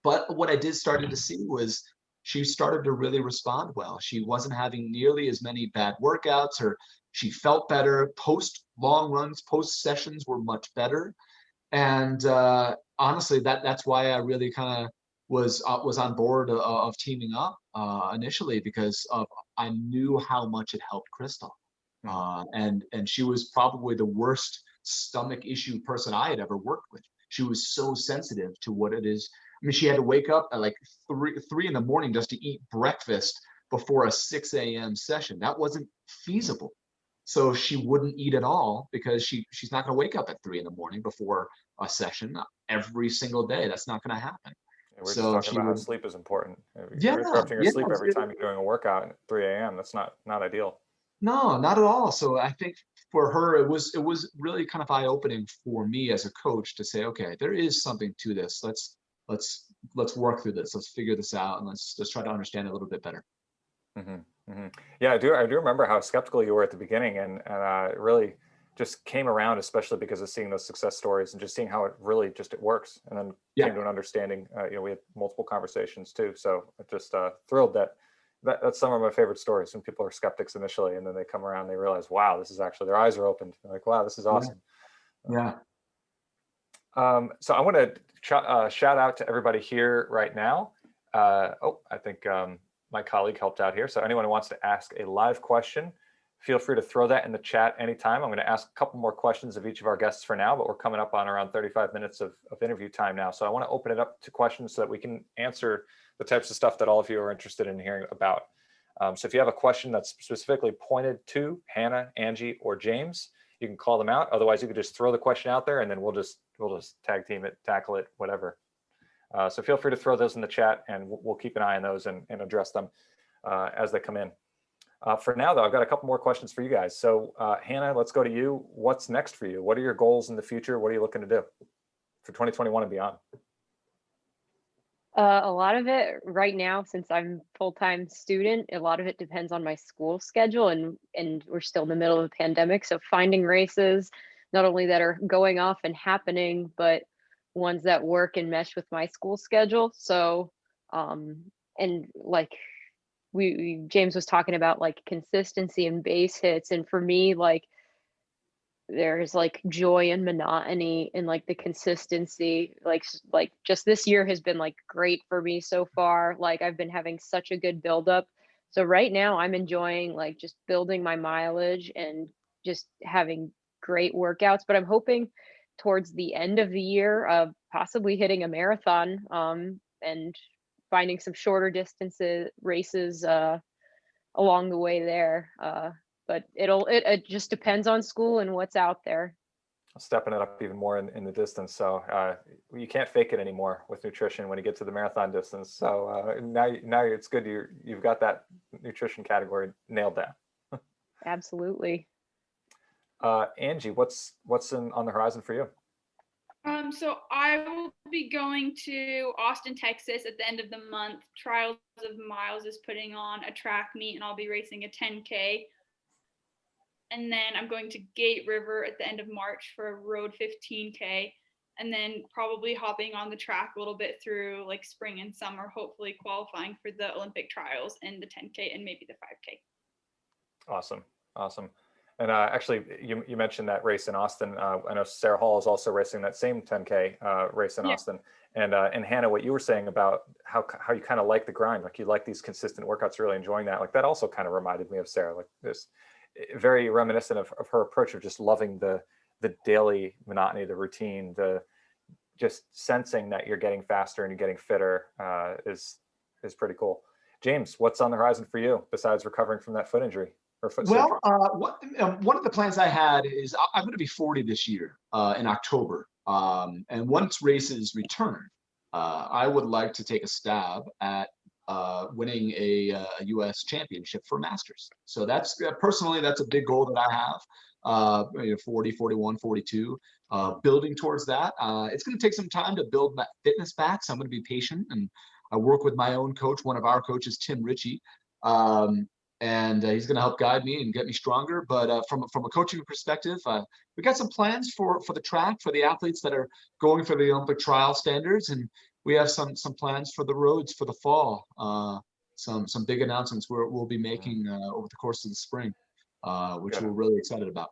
But what I did started to see was she started to really respond well. She wasn't having nearly as many bad workouts, or she felt better. Post long runs, post sessions were much better. And honestly, that's why I really kind of was on board of teaming up initially, because I knew how much it helped Crystal, and she was probably the worst stomach issue person I had ever worked with. she was so sensitive to what it is. I mean, she had to wake up at like three in the morning just to eat breakfast before a 6 a.m. session. That wasn't feasible. So she wouldn't eat at all because she's not going to wake up at 3 in the morning before a session every single day. That's not going to happen. Yeah, we're just So talking she about how would, sleep is important. If yeah, you're interrupting your yeah. sleep every time you're doing a workout at 3 a.m., that's not ideal. No, not at all. So I think for her, it was really kind of eye-opening for me as a coach to say, okay, there is something to this. Let's work through this. Let's figure this out, and let's try to understand it a little bit better. Yeah, I do remember how skeptical you were at the beginning, and it really just came around, especially because of seeing those success stories and just seeing how it really it works, and then came to an understanding. We had multiple conversations too, so I'm just thrilled that's some of my favorite stories, when people are skeptics initially and then they come around, they realize, wow, this is actually, their eyes are opened. They're like, wow, this is awesome. Yeah. So I want to shout out to everybody here right now. I think my colleague helped out here. So anyone who wants to ask a live question, feel free to throw that in the chat anytime. I'm going to ask a couple more questions of each of our guests for now, but we're coming up on around 35 minutes of interview time now. So I want to open it up to questions so that we can answer the types of stuff that all of you are interested in hearing about. So if you have a question that's specifically pointed to Hannah, Angie, or James, you can call them out. Otherwise, you could just throw the question out there and then we'll just tag team it, tackle it, whatever. So feel free to throw those in the chat and we'll keep an eye on those and address them as they come in. For now, though, I've got a couple more questions for you guys. So Hannah, let's go to you. What's next for you? What are your goals in the future? What are you looking to do for 2021 and beyond? A lot of it right now, since I'm full-time student, a lot of it depends on my school schedule, and we're still in the middle of a pandemic. So finding races, not only that are going off and happening, but ones that work and mesh with my school schedule. So, and like James was talking about, like consistency and base hits, and for me, like there's like joy and monotony and like the consistency, like just this year has been like great for me so far. Like I've been having such a good buildup. So right now I'm enjoying like just building my mileage and just having great workouts, but I'm hoping towards the end of the year of possibly hitting a marathon, and finding some shorter distances races along the way there. But it just depends on school and what's out there. Stepping it up even more in the distance. So you can't fake it anymore with nutrition when you get to the marathon distance. So now it's good you've got that nutrition category nailed down. Absolutely. Angie, what's on the horizon for you? So I will be going to Austin, Texas at the end of the month. Trials of Miles is putting on a track meet and I'll be racing a 10K. And then I'm going to Gate River at the end of March for a road 15K. And then probably hopping on the track a little bit through like spring and summer, hopefully qualifying for the Olympic trials and the 10K and maybe the 5K. Awesome. And actually, you mentioned that race in Austin. I know Sarah Hall is also racing that same 10K race in Austin. And Hannah, what you were saying about how you kind of like the grind, like you like these consistent workouts, really enjoying that. Like that also kind of reminded me of Sarah. Like this, very reminiscent of her approach of just loving the daily monotony, the routine, the just sensing that you're getting faster and you're getting fitter is pretty cool. James, what's on the horizon for you besides recovering from that foot injury? Well, one of the plans I had is I'm going to be 40 this year in October. And once races return, I would like to take a stab at winning a U.S. championship for Masters. So that's personally, that's a big goal that I have, 40, 41, 42, building towards that. It's going to take some time to build that fitness back. So I'm going to be patient, and I work with my own coach, one of our coaches, Tim Ritchie. And he's going to help guide me and get me stronger. But from a coaching perspective, we got some plans for the track, for the athletes that are going for the Olympic trial standards, and we have some plans for the roads for the fall. Some big announcements we'll be making over the course of the spring, which we're really excited about.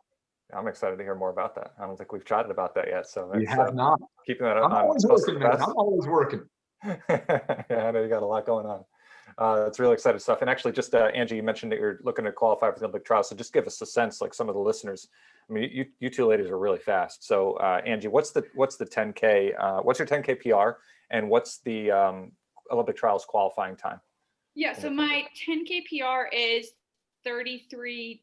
I'm excited to hear more about that. I don't think we've chatted about that yet. So we have not. Keeping that up. I'm always working, man. I'm always working. Yeah, I know you got a lot going on. It's really exciting stuff. And actually, just Angie, you mentioned that you're looking to qualify for the Olympic trials. So just give us a sense, like some of the listeners. I mean, you two ladies are really fast. So Angie, what's the 10K? What's your 10K PR, and what's the Olympic trials qualifying time? Yeah, so my 10K PR is 33:10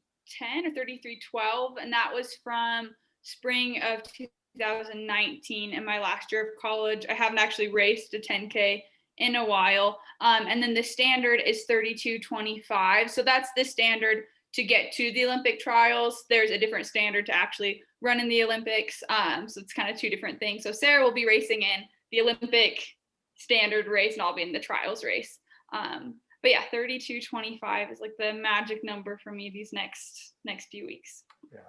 or 33:12, and that was from spring of 2019 in my last year of college. I haven't actually raced a 10K in a while. And then the standard is 32:25. So that's the standard to get to the Olympic trials. There's a different standard to actually run in the Olympics. So it's kind of two different things. So Sarah will be racing in the Olympic standard race, and I'll be in the trials race. But yeah, 32:25 is like the magic number for me these next few weeks. Yeah,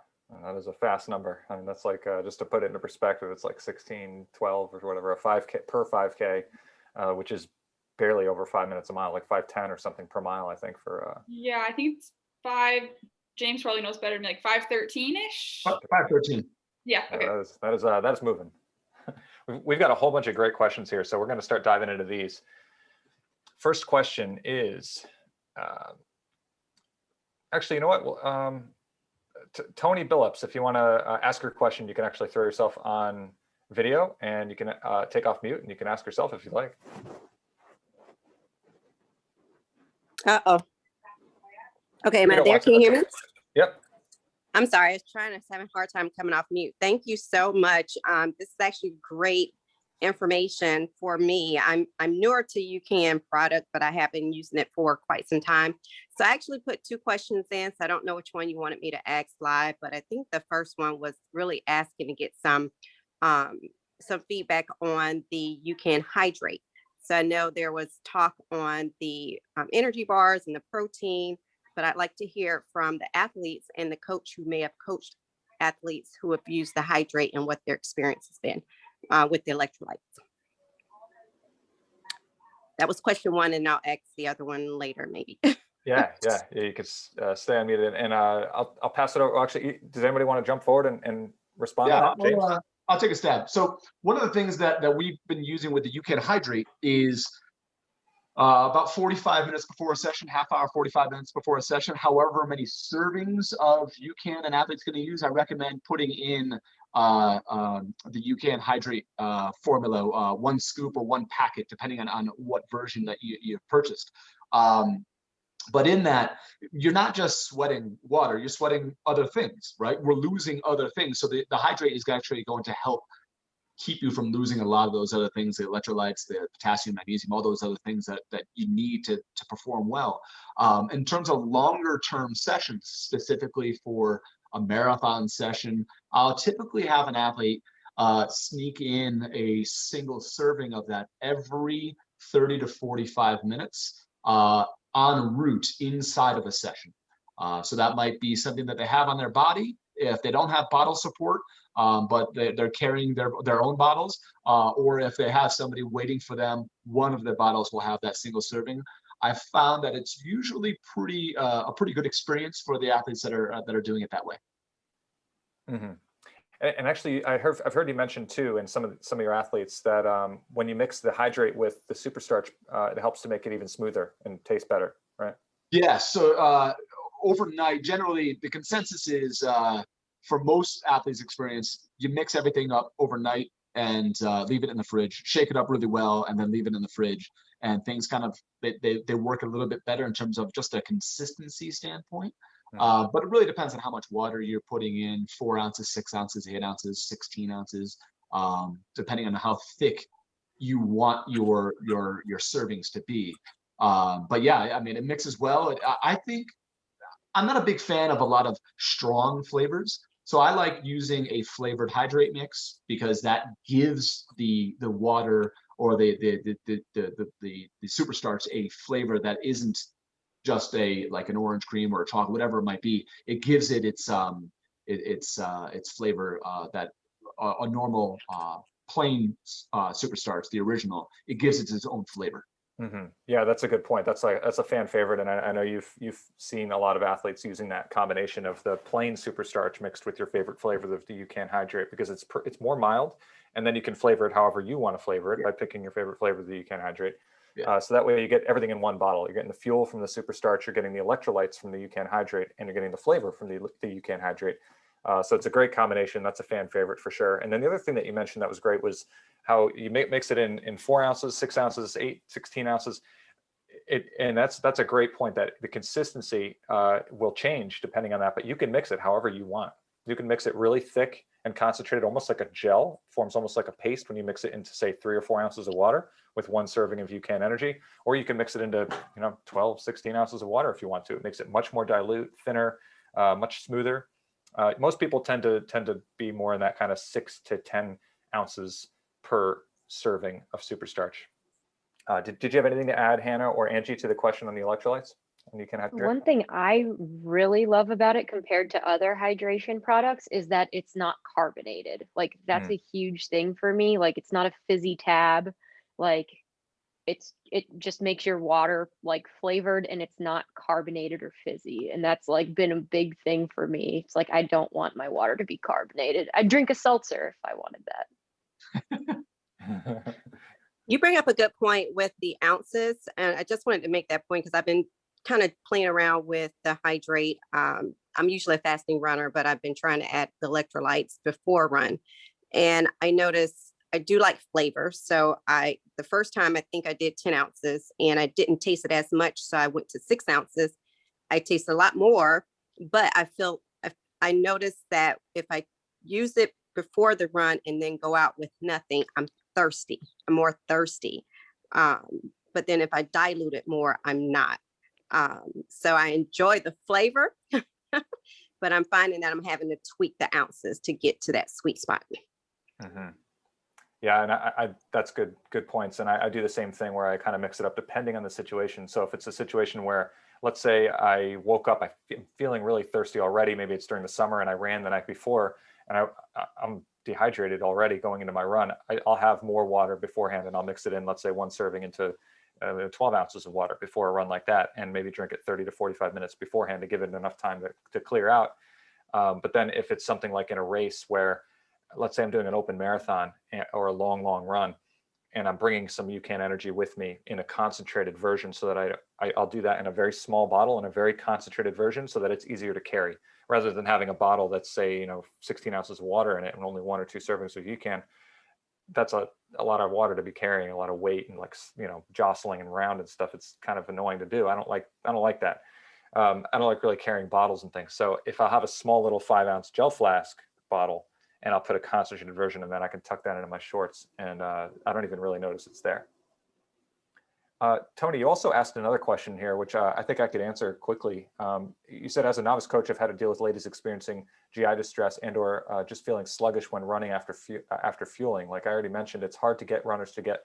that is a fast number. I mean, that's like, just to put it into perspective, it's like 16:12 or whatever, a 5K per 5K, which is barely over 5 minutes a mile, like 5:10 or something per mile, I think for. Yeah, I think it's 5. James probably knows better than me, like 5:13-ish. 5:13. Yeah. Okay. That is moving. We've got a whole bunch of great questions here, so we're going to start diving into these. First question is, actually, you know what? Tony Billups, if you want to ask your question, you can actually throw yourself on video, and you can take off mute, and you can ask yourself if you like. Uh-oh. Okay, am I there? Can you hear me? Yep. I'm sorry, I was having a hard time coming off mute. Thank you so much. This is actually great information for me. I'm newer to UCAN product, but I have been using it for quite some time. So I actually put 2 questions in, so I don't know which one you wanted me to ask live, but I think the first one was really asking to get some feedback on the UCAN hydrate. So I know there was talk on the energy bars and the protein, but I'd like to hear from the athletes and the coach who may have coached athletes who have used the hydrate and what their experience has been with the electrolytes. That was question 1, and I'll ask the other one later, maybe. Yeah, you could stay unmuted, and I'll pass it over. Actually, does anybody want to jump forward and respond to that, James? I'll take a stab. So one of the things that we've been using with the UCAN hydrate is about 45 minutes before a session, half hour, 45 minutes before a session, however many servings of UCAN an athlete's going to use, I recommend putting in the UCAN hydrate formula, 1 scoop or 1 packet, depending on what version that you've purchased. But in that, you're not just sweating water, you're sweating other things, right? We're losing other things. So the hydrate is actually going to help keep you from losing a lot of those other things, the electrolytes, the potassium, magnesium, all those other things that you need to perform well. In terms of longer term sessions, specifically for a marathon session, I'll typically have an athlete sneak in a single serving of that every 30 to 45 minutes en route inside of a session. So that might be something that they have on their body if they don't have bottle support, but they're carrying their own bottles, or if they have somebody waiting for them, one of their bottles will have that single serving. I found that it's usually a pretty good experience for the athletes that are doing it that way. Mm-hmm. And actually, I've heard you mention too, in some of your athletes, that when you mix the hydrate with the superstarch, it helps to make it even smoother and taste better, right? Yeah. So overnight, generally, the consensus is for most athletes' experience, you mix everything up overnight and leave it in the fridge, shake it up really well, and then leave it in the fridge. And things kind of they work a little bit better in terms of just a consistency standpoint. But it really depends on how much water you're putting in: 4 ounces, 6 ounces, 8 ounces, 16 ounces, depending on how thick you want your servings to be. But yeah, I mean, it mixes well. I think I'm not a big fan of a lot of strong flavors. So I like using a flavored hydrate mix because that gives the water or the superstarch a flavor that isn't just like an orange cream or a chocolate, whatever it might be. It gives it its flavor that a normal plain superstarch, the original, it gives it its own flavor. Mm-hmm. Yeah, that's a good point. That's a fan favorite, and I know you've seen a lot of athletes using that combination of the plain superstarch mixed with your favorite flavor of the UCAN hydrate, because it's more mild, and then you can flavor it however you want to flavor it by picking your favorite flavor of the UCAN hydrate. Yeah. So that way you get everything in one bottle. You're getting the fuel from the Superstarch, you're getting the electrolytes from the UCAN Hydrate, and you're getting the flavor from the UCAN Hydrate. So it's a great combination. That's a fan favorite for sure. And then the other thing that you mentioned that was great was how you mix it in 4 ounces, 6 ounces, 8, 16 ounces. And that's a great point, that the consistency will change depending on that, but you can mix it however you want. You can mix it really thick and concentrated, almost like a gel, forms almost like a paste when you mix it into, say, 3 or 4 ounces of water with 1 serving of UCAN Energy, or you can mix it into 12, 16 ounces of water if you want to. It makes it much more dilute, thinner, much smoother. Most people tend to be more in that kind of 6 to 10 ounces per serving of Superstarch. Did you have anything to add, Hannah or Angie, to the question on the electrolytes? And you can have One thing I really love about it compared to other hydration products is that it's not carbonated. Like that's a huge thing for me. Like it's not a fizzy tab. Like it just makes your water like flavored, and it's not carbonated or fizzy. And that's like been a big thing for me. It's like I don't want my water to be carbonated. I'd drink a seltzer if I wanted that. You bring up a good point with the ounces, and I just wanted to make that point because I've been kind of playing around with the hydrate. I'm usually a fasting runner, but I've been trying to add the electrolytes before a run. And I noticed I do like flavor. So the first time I think I did 10 ounces and I didn't taste it as much. So I went to 6 ounces. I taste a lot more, but I noticed that if I use it before the run and then go out with nothing, I'm more thirsty. But then if I dilute it more, I'm not. So I enjoy the flavor, but I'm finding that I'm having to tweak the ounces to get to that sweet spot. Mm-hmm. Yeah, and I that's good points. And I do the same thing where I kind of mix it up depending on the situation. So if it's a situation where, let's say I woke up, I'm feeling really thirsty already, maybe it's during the summer and I ran the night before and I'm dehydrated already going into my run, I'll have more water beforehand and I'll mix it in, let's say 1 serving into 12 ounces of water before a run like that, and maybe drink it 30 to 45 minutes beforehand to give it enough time to clear out. But then if it's something like in a race where, let's say I'm doing an open marathon or a long run, and I'm bringing some UCAN Energy with me in a concentrated version, so that I'll do that in a very small bottle in a very concentrated version so that it's easier to carry, rather than having a bottle that's, say, 16 ounces of water in it and only 1 or 2 servings of UCAN. That's a lot of water to be carrying, a lot of weight, and jostling and around and stuff. It's kind of annoying to do. I don't like that. I don't like really carrying bottles and things. So if I have a small little 5-ounce gel flask bottle and I'll put a concentrated version, and then I can tuck that into my shorts, and I don't even really notice it's there. Tony, you also asked another question here, which I think I could answer quickly. You said, as a novice coach, I've had to deal with ladies experiencing GI distress and/or just feeling sluggish when running after fueling. Like I already mentioned, it's hard to get runners to get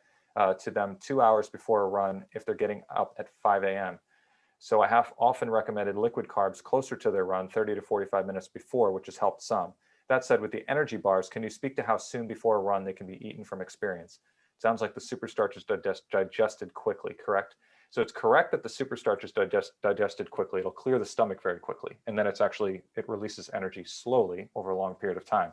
to them 2 hours before a run if they're getting up at 5 a.m. So I have often recommended liquid carbs closer to their run, 30 to 45 minutes before, which has helped some. That said, with the energy bars, can you speak to how soon before a run they can be eaten from experience? Sounds like the Superstarch is digested quickly, correct? So it's correct that the Superstarch is digested quickly. It'll clear the stomach very quickly. And then it releases energy slowly over a long period of time,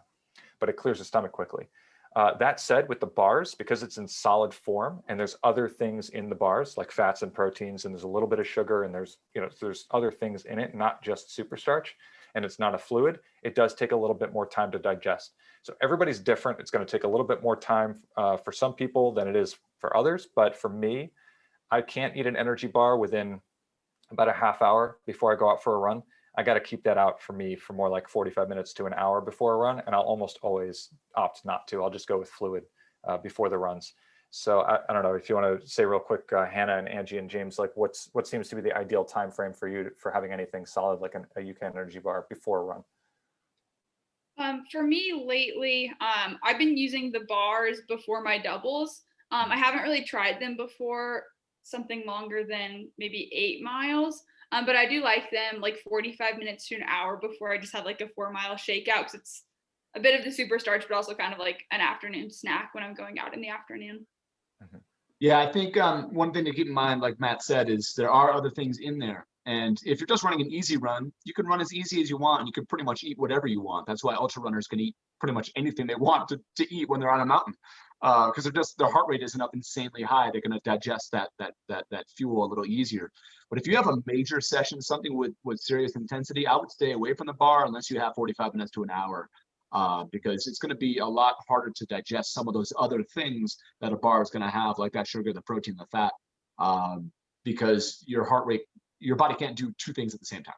but it clears the stomach quickly. That said, with the bars, because it's in solid form and there's other things in the bars like fats and proteins, and there's a little bit of sugar, and there's other things in it, not just Superstarch, and it's not a fluid, it does take a little bit more time to digest. So everybody's different. It's going to take a little bit more time for some people than it is for others. But for me, I can't eat an energy bar within about a half hour before I go out for a run. I got to keep that out for me for more like 45 minutes to an hour before a run. And I'll almost always opt not to. I'll just go with fluid before the runs. So I don't know if you want to say real quick, Hannah and Angie and James, like what seems to be the ideal time frame for you for having anything solid like a UCAN energy bar before a run? For me lately, I've been using the bars before my doubles. I haven't really tried them before something longer than maybe 8 miles, but I do like them like 45 minutes to an hour before I just have like a 4-mile shakeout, because it's a bit of the Superstarch, but also kind of like an afternoon snack when I'm going out in the afternoon. Yeah, I think one thing to keep in mind, like Matt said, is there are other things in there. And if you're just running an easy run, you can run as easy as you want, and you can pretty much eat whatever you want. That's why ultra runners can eat pretty much anything they want to eat when they're on a mountain. because their heart rate isn't up insanely high. They're going to digest that fuel a little easier. But if you have a major session, something with serious intensity, I would stay away from the bar unless you have 45 minutes to an hour, because it's going to be a lot harder to digest some of those other things that a bar is going to have, like that sugar, the protein, the fat, because your heart rate, your body can't do two things at the same time.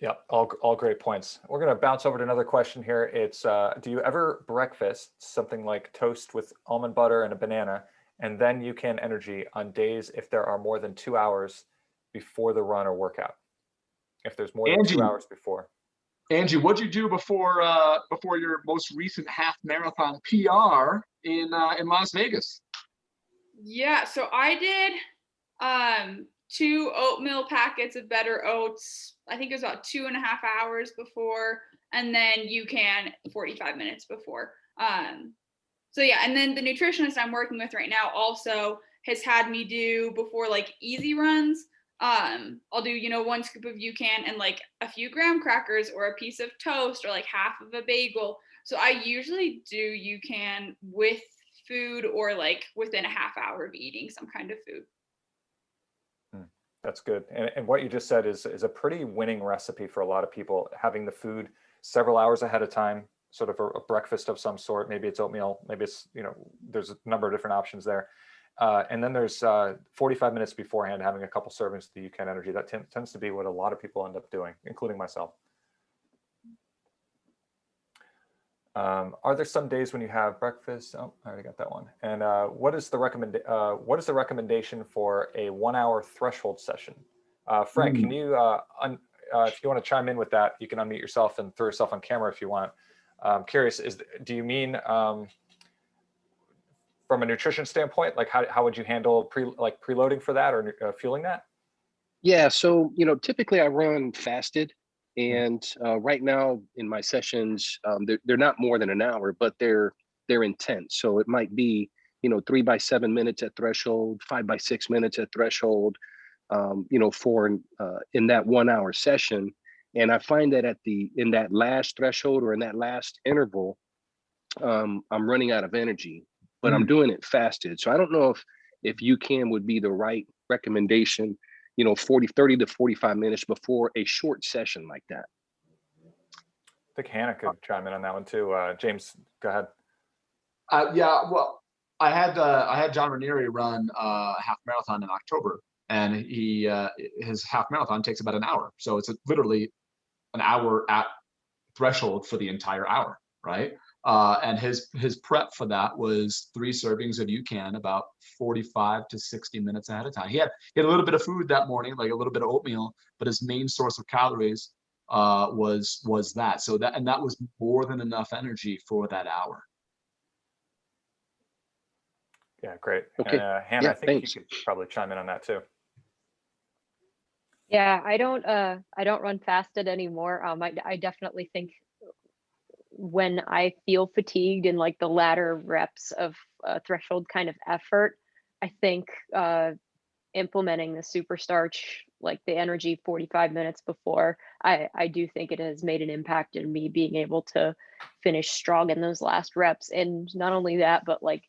Yeah, all great points. We're going to bounce over to another question here. It's, do you ever breakfast something like toast with almond butter and a banana, and then UCAN energy on days if there are more than 2 hours before the run or workout? If there's more than 2 hours before. Angie, what'd you do before your most recent half marathon PR in Las Vegas? Yeah, so I did 2 oatmeal packets of Better Oats. I think it was about 2.5 hours before, and then UCAN 45 minutes before. So yeah, and then the nutritionist I'm working with right now also has had me do, before like easy runs, I'll do, 1 scoop of UCAN and like a few graham crackers or a piece of toast or like half of a bagel. So I usually do UCAN with food or like within a half hour of eating some kind of food. That's good. And what you just said is a pretty winning recipe for a lot of people, having the food several hours ahead of time, sort of a breakfast of some sort. Maybe it's oatmeal, maybe it's, there's a number of different options there. And then there's 45 minutes beforehand, having a couple servings of the UCAN energy. That tends to be what a lot of people end up doing, including myself. Are there some days when you have breakfast? Oh, I already got that one. And what is the recommendation for a 1 hour threshold session? Frank, can you, if you want to chime in with that, you can unmute yourself and throw yourself on camera if you want. I'm curious, do you mean from a nutrition standpoint, like how would you handle preloading for that or fueling that? Yeah, so typically I run fasted. And right now in my sessions, they're not more than an hour, but they're intense. So it might be 3 by 7 minutes at threshold, 5 by 6 minutes at threshold, for in that 1 hour session. And I find that in that last threshold or in that last interval, I'm running out of energy, but I'm doing it fasted. So I don't know if UCAN would be the right recommendation, 30 to 45 minutes before a short session like that. I think Hannah could chime in on that one too. James, go ahead. Yeah, well, I had John Ranieri run a half marathon in October, and his half marathon takes about an hour. So it's literally an hour at threshold for the entire hour, right? And his prep for that was 3 servings of UCAN about 45 to 60 minutes ahead of time. He had a little bit of food that morning, like a little bit of oatmeal, but his main source of calories was that. So that was more than enough energy for that hour. Yeah, great. Okay. Hannah, Yeah, I think thanks. you could probably chime in on that too. Yeah, I don't run fasted anymore. I definitely think when I feel fatigued in like the latter reps of threshold kind of effort, I think implementing the super starch, like the energy 45 minutes before, I do think it has made an impact in me being able to finish strong in those last reps. And not only that, but like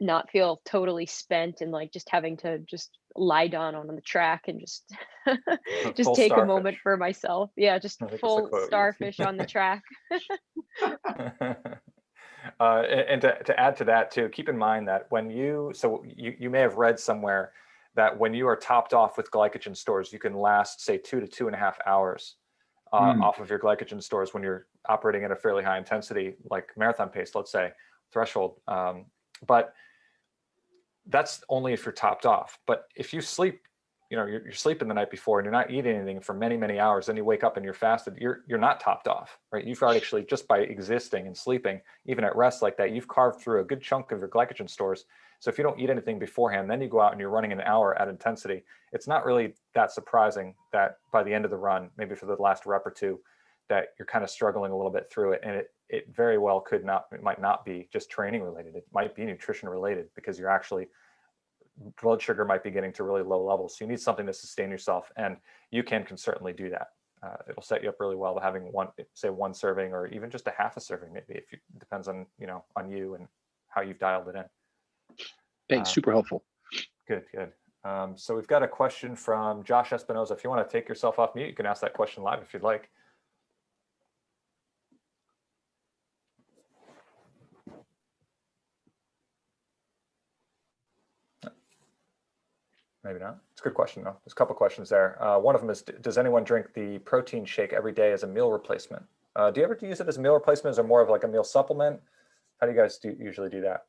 not feel totally spent and like just having to just lie down on the track and just just take a moment for myself. Yeah, just full starfish on the track. And to add to that too, keep in mind that when you may have read somewhere that when you are topped off with glycogen stores, you can last say 2 to 2.5 hours off of your glycogen stores when you're operating at a fairly high intensity, like marathon pace, let's say, threshold. But that's only if you're topped off. But if you sleep, you're sleeping the night before and you're not eating anything for many, many hours, then you wake up and you're fasted, you're not topped off, right? You've already actually, just by existing and sleeping, even at rest like that, you've carved through a good chunk of your glycogen stores. So if you don't eat anything beforehand, then you go out and you're running an hour at intensity, it's not really that surprising that by the end of the run, maybe for the last rep or two, that you're kind of struggling a little bit through it. And it very well it might not be just training related. It might be nutrition related, because you're actually, blood sugar might be getting to really low levels. So you need something to sustain yourself, and UCAN can certainly do that. It'll set you up really well having one serving, or even just a half a serving, maybe, depends on, on you and how you've dialed it in. Thanks, super helpful. Good. So we've got a question from Josh Espinoza. If you want to take yourself off mute, you can ask that question live if you'd like. Maybe not. It's a good question though. There's a couple questions there. One of them is, does anyone drink the protein shake every day as a meal replacement? Do you ever use it as a meal replacement? Is it more of like a meal supplement? How do you guys usually do that?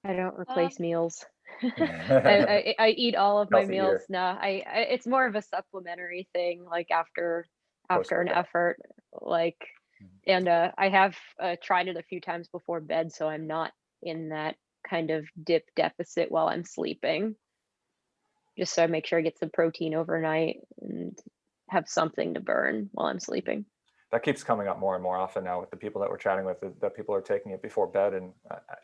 I don't replace meals. Healthy I eat all of my eater. meals. No, I it's more of a supplementary thing, like after an Post-workout. effort, like, and I have tried it a few times before bed, so I'm not in that kind of dip deficit while I'm sleeping. Just so I make sure I get some protein overnight and have something to burn while I'm sleeping. That keeps coming up more and more often now with the people that we're chatting with, that people are taking it before bed. And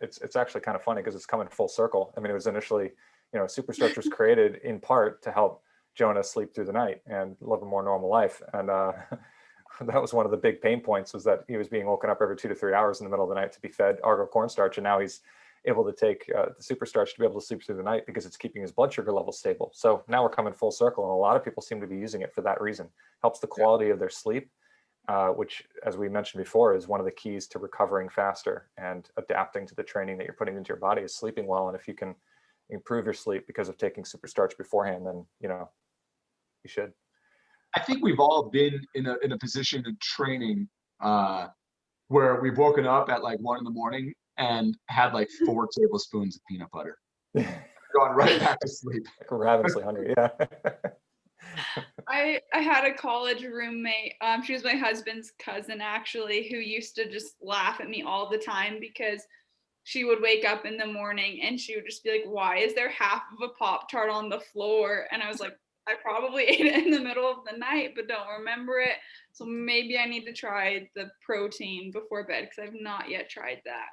it's actually kind of funny because it's coming full circle. I mean, it was initially, Superstretch was created in part to help Jonah sleep through the night and live a more normal life. And that was one of the big pain points, was that he was being woken up every 2 to 3 hours in the middle of the night to be fed Argo cornstarch. And now he's able to take the Superstretch to be able to sleep through the night because it's keeping his blood sugar level stable. So now we're coming full circle. And a lot of people seem to be using it for that reason. Helps the quality of their sleep. Which, as we mentioned before, is one of the keys to recovering faster and adapting to the training that you're putting into your body, is sleeping well. And if you can improve your sleep because of taking Superstarch beforehand, then you should. I think we've all been in a position of training where we've woken up at like 1 a.m. and had like 4 tablespoons of peanut butter, gone right back to sleep. Like we're ravenously hungry. Yeah. I had a college roommate. She was my husband's cousin, actually, who used to just laugh at me all the time because she would wake up in the morning and she would just be like, why is there half of a Pop-Tart on the floor? And I was like, I probably ate it in the middle of the night, but don't remember it. So maybe I need to try the protein before bed, because I've not yet tried that.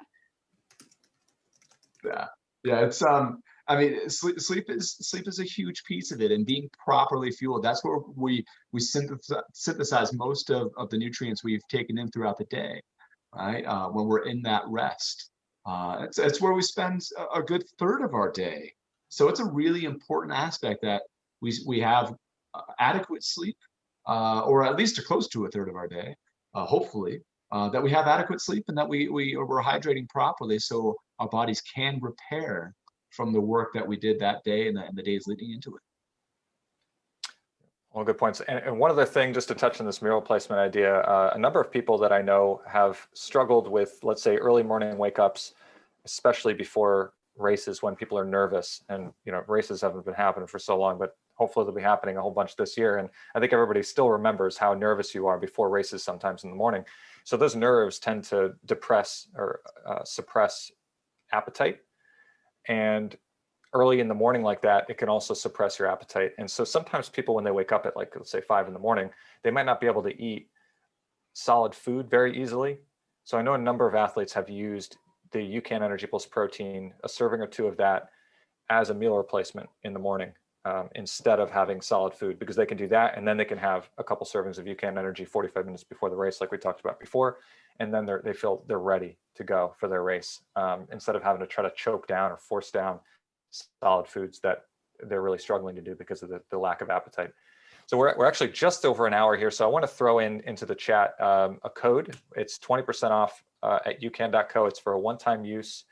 Yeah, it's I mean, sleep is a huge piece of it, and being properly fueled. That's where we synthesize most of the nutrients we've taken in throughout the day, right? When we're in that rest, it's where we spend a good third of our day. So it's a really important aspect that we have adequate sleep, or at least close to a third of our day, hopefully. That we have adequate sleep, and that we're hydrating properly, so our bodies can repair from the work that we did that day and the days leading into it. Well, good points. And one other thing, just to touch on this meal replacement idea, a number of people that I know have struggled with, let's say, early morning wake-ups, especially before races, when people are nervous. And races haven't been happening for so long, but hopefully they'll be happening a whole bunch this year. And I think everybody still remembers how nervous you are before races sometimes in the morning. So those nerves tend to depress or suppress appetite. And early in the morning like that, it can also suppress your appetite. And so sometimes people, when they wake up at, like, let's say 5 a.m, they might not be able to eat solid food very easily. So I know a number of athletes have used the UCAN Energy Plus protein, a serving or 2 of that, as a meal replacement in the morning, instead of having solid food, because they can do that. And then they can have a couple servings of UCAN Energy 45 minutes before the race, like we talked about before. And then they feel they're ready to go for their race, instead of having to try to choke down or force down solid foods that they're really struggling to do because of the lack of appetite. So we're actually just over an hour here. So I want to throw into the chat a code. It's 20% off at ucan.co. It's for a one-time use,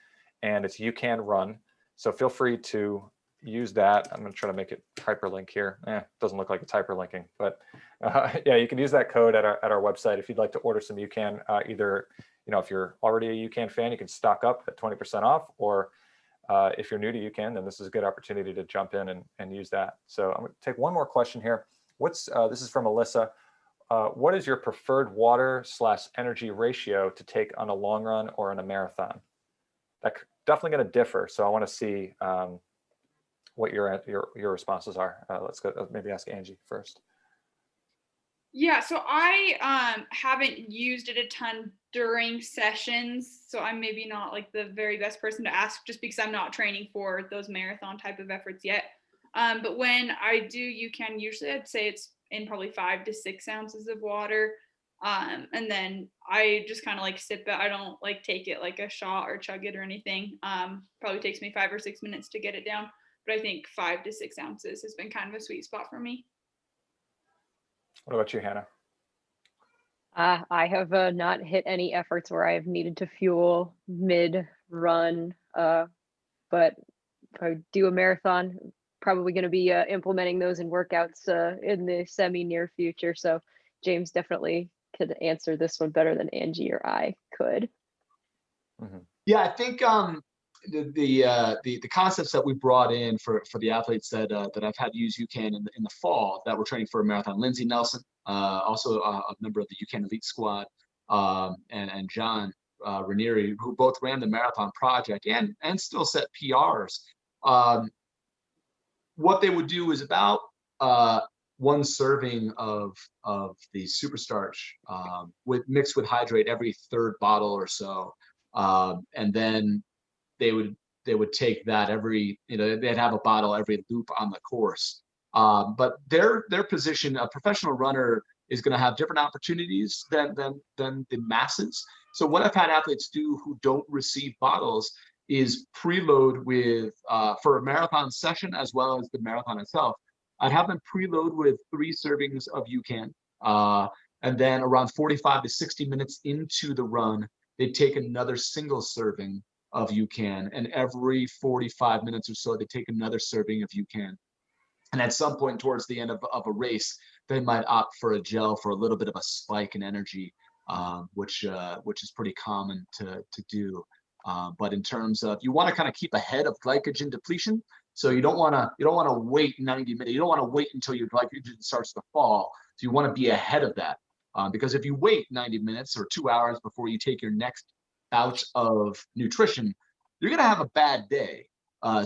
and it's UCAN Run. So feel free to use that. I'm going to try to make it hyperlink here. It doesn't look like it's hyperlinking, but yeah, you can use that code at our website if you'd like to order some UCAN. Either, if you're already a UCAN fan, you can stock up at 20% off, or if you're new to UCAN, then this is a good opportunity to jump in and use that. So I'm going to take one more question here. This is from Alyssa. What is your preferred water/energy ratio to take on a long run or in a marathon? That's definitely going to differ. So I want to see what your responses are. Let's go. Maybe ask Angie first. Yeah, so I haven't used it a ton during sessions, so I'm maybe not like the very best person to ask, just because I'm not training for those marathon type of efforts yet. But when I do UCAN, usually I'd say it's in probably 5 to 6 ounces of water. And then I just kind of like sip it. I don't like take it like a shot or chug it or anything. Probably takes me 5 or 6 minutes to get it down, but I think 5 to 6 ounces has been kind of a sweet spot for me. What about you, Hannah? I have not hit any efforts where I've needed to fuel mid-run, but if I do a marathon, probably going to be implementing those in workouts in the semi-near future. So James definitely could answer this one better than Angie or I could. Mm-hmm. Yeah, I think the concepts that we brought in for the athletes that I've had use UCAN in the fall that were training for a marathon, Lindsey Nelson, also a member of the UCAN Elite Squad, and John Ranieri, who both ran the marathon project and still set PRs. What they would do is about 1 serving of the superstarch mixed with hydrate every 3rd bottle or so. And then they would take that every, they'd have a bottle every loop on the course. But their position, a professional runner is going to have different opportunities than the masses. So what I've had athletes do who don't receive bottles is preload with for a marathon session as well as the marathon itself. I'd have them preload with 3 servings of UCAN, and then around 45 to 60 minutes into the run, they'd take another single serving of UCAN, and every 45 minutes or so, they take another serving of UCAN. And at some point towards the end of a race, they might opt for a gel for a little bit of a spike in energy, which is pretty common to do. But in terms of, you want to kind of keep ahead of glycogen depletion, so you don't want to wait 90 minutes. You don't want to wait until your glycogen starts to fall. So you want to be ahead of that, because if you wait 90 minutes or 2 hours before you take your next bout of nutrition, you're going to have a bad day.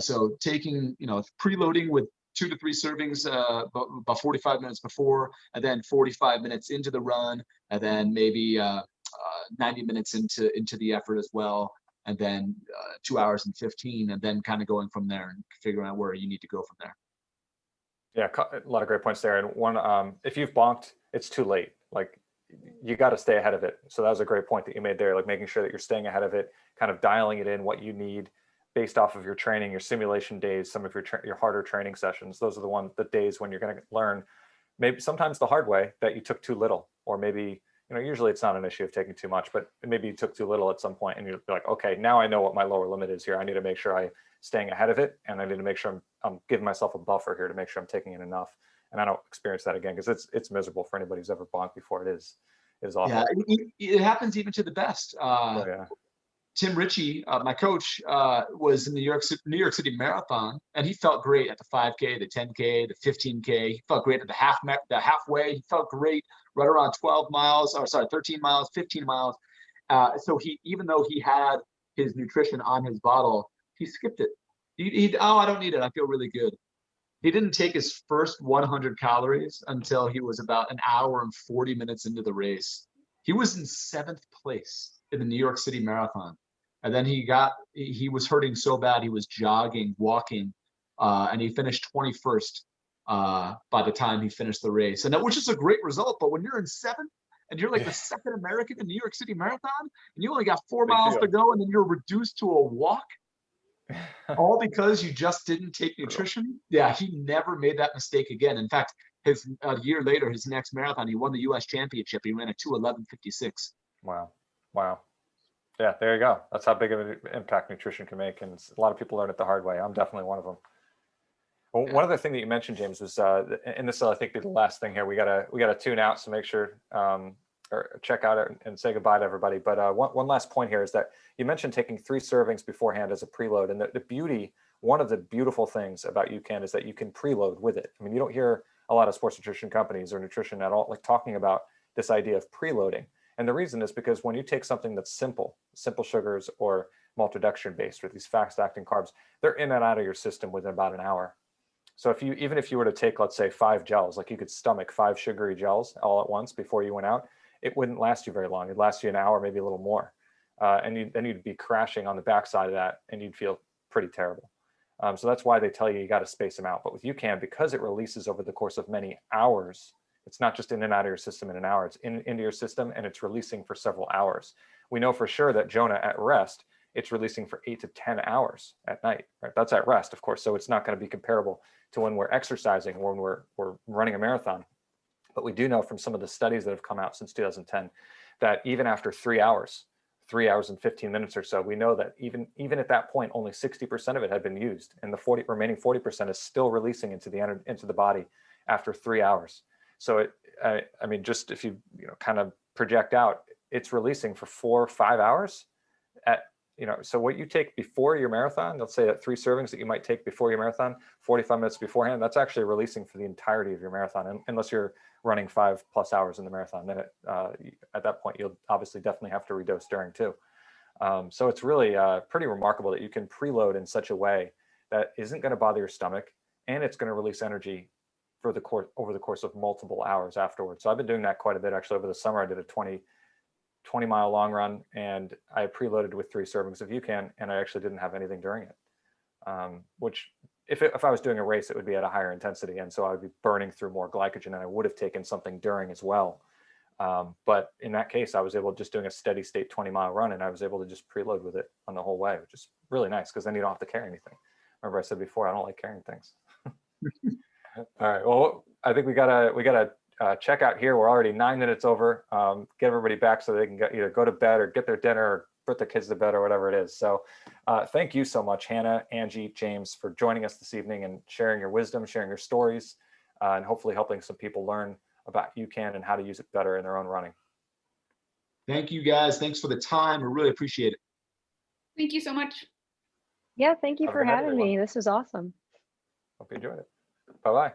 So taking, preloading with 2 to 3 servings about 45 minutes before, and then 45 minutes into the run, and then maybe 90 minutes into the effort as well, and then 2 hours and 15, and then kind of going from there and figuring out where you need to go from there. Yeah, a lot of great points there. And one, if you've bonked, it's too late. Like, you got to stay ahead of it. So that was a great point that you made there, like making sure that you're staying ahead of it, kind of dialing it in, what you need based off of your training, your simulation days, some of your harder training sessions. Those are the days when you're going to learn, maybe sometimes the hard way, that you took too little, or maybe, usually it's not an issue of taking too much, but maybe you took too little at some point, and you're like, okay, now I know what my lower limit is here. I need to make sure I'm staying ahead of it, and I need to make sure I'm giving myself a buffer here to make sure I'm taking in enough, and I don't experience that again, because it's miserable for anybody who's ever bonked before. It is awful. Yeah, it happens even to the best. Oh, yeah. Tim Ritchie, my coach, was in the New York City Marathon, and he felt great at the 5K, the 10K, the 15K. He felt great at the halfway. He felt great right around 13 miles, 15 miles. So even though he had his nutrition on his bottle, he skipped it. I don't need it. I feel really good. He didn't take his first 100 calories until he was about an hour and 40 minutes into the race. He was in 7th place in the New York City Marathon. And then he was hurting so bad, he was jogging, walking, and he finished 21st by the time he finished the race. And which is a great result. But when you're in 7th and you're like the 2nd American in the New York City Marathon, and you only got 4 miles to go, and then you're reduced to a walk, all because you just didn't take nutrition. Yeah, he never made that mistake again. In fact, a year later, his next marathon, he won the U.S. championship. He ran a 2:11:56. Wow. Yeah, there you go. That's how big of an impact nutrition can make, and a lot of people learn it the hard way. I'm definitely one of them. Well, one other thing that you mentioned, James, was, and this will, I think, be the last thing here. We gotta tune out, so make sure or check out it and say goodbye to everybody. But one last point here is that you mentioned taking 3 servings beforehand as a preload, and one of the beautiful things about UCAN is that you can preload with it. I mean, you don't hear a lot of sports nutrition companies or nutrition at all like talking about this idea of preloading. And the reason is because when you take something that's simple sugars or maltodextrin based, or these fast acting carbs, they're in and out of your system within about an hour. So even if you were to take, let's say, 5 gels, like you could stomach 5 sugary gels all at once before you went out, it wouldn't last you very long. It'd last you an hour, maybe a little more. And then you'd be crashing on the backside of that, and you'd feel pretty terrible. So that's why they tell you got to space them out. But with UCAN, because it releases over the course of many hours, It's not just in and out of your system in an hour, it's into your system and it's releasing for several hours. We know for sure that Jonah at rest, it's releasing for 8 to 10 hours at night, right? That's at rest, of course. So it's not going to be comparable to when we're exercising, when we're running a marathon. But we do know from some of the studies that have come out since 2010 that even after 3 hours, 3 hours and 15 minutes or so, we know that even at that point, only 60% of it had been used, and the remaining 40% is still releasing into the body after 3 hours. So I mean, just if you kind of project out, it's releasing for 4 or 5 hours at, so what you take before your marathon, let's say that 3 servings that you might take before your marathon, 45 minutes beforehand, that's actually releasing for the entirety of your marathon, unless you're running 5+ hours in the marathon. Then at that point, you'll obviously definitely have to redose during too. So it's really pretty remarkable that you can preload in such a way that isn't going to bother your stomach, and it's going to release energy for over the course of multiple hours afterwards. So I've been doing that quite a bit actually. Over the summer, I did a 20-mile long run, and I preloaded with 3 servings of UCAN, and I actually didn't have anything during it. Which if I was doing a race, it would be at a higher intensity, and so I would be burning through more glycogen, and I would have taken something during as well. But in that case, I was able to just doing a steady state 20-mile run, and I was able to just preload with it on the whole way, which is really nice because then you don't have to carry anything. Remember I said before, I don't like carrying things. All right. Well, I think we gotta check out here. We're already 9 minutes over. Get everybody back so they can either go to bed or get their dinner or put the kids to bed or whatever it is. So thank you so much, Hannah, Angie, James, for joining us this evening and sharing your wisdom, sharing your stories, and hopefully helping some people learn about UCAN and how to use it better in their own running. Thank you guys. Thanks for the time. I really appreciate it. Thank you so much. Yeah, thank you Have a for good night, having everyone. me. This was awesome. Hope you enjoyed it. Bye-bye.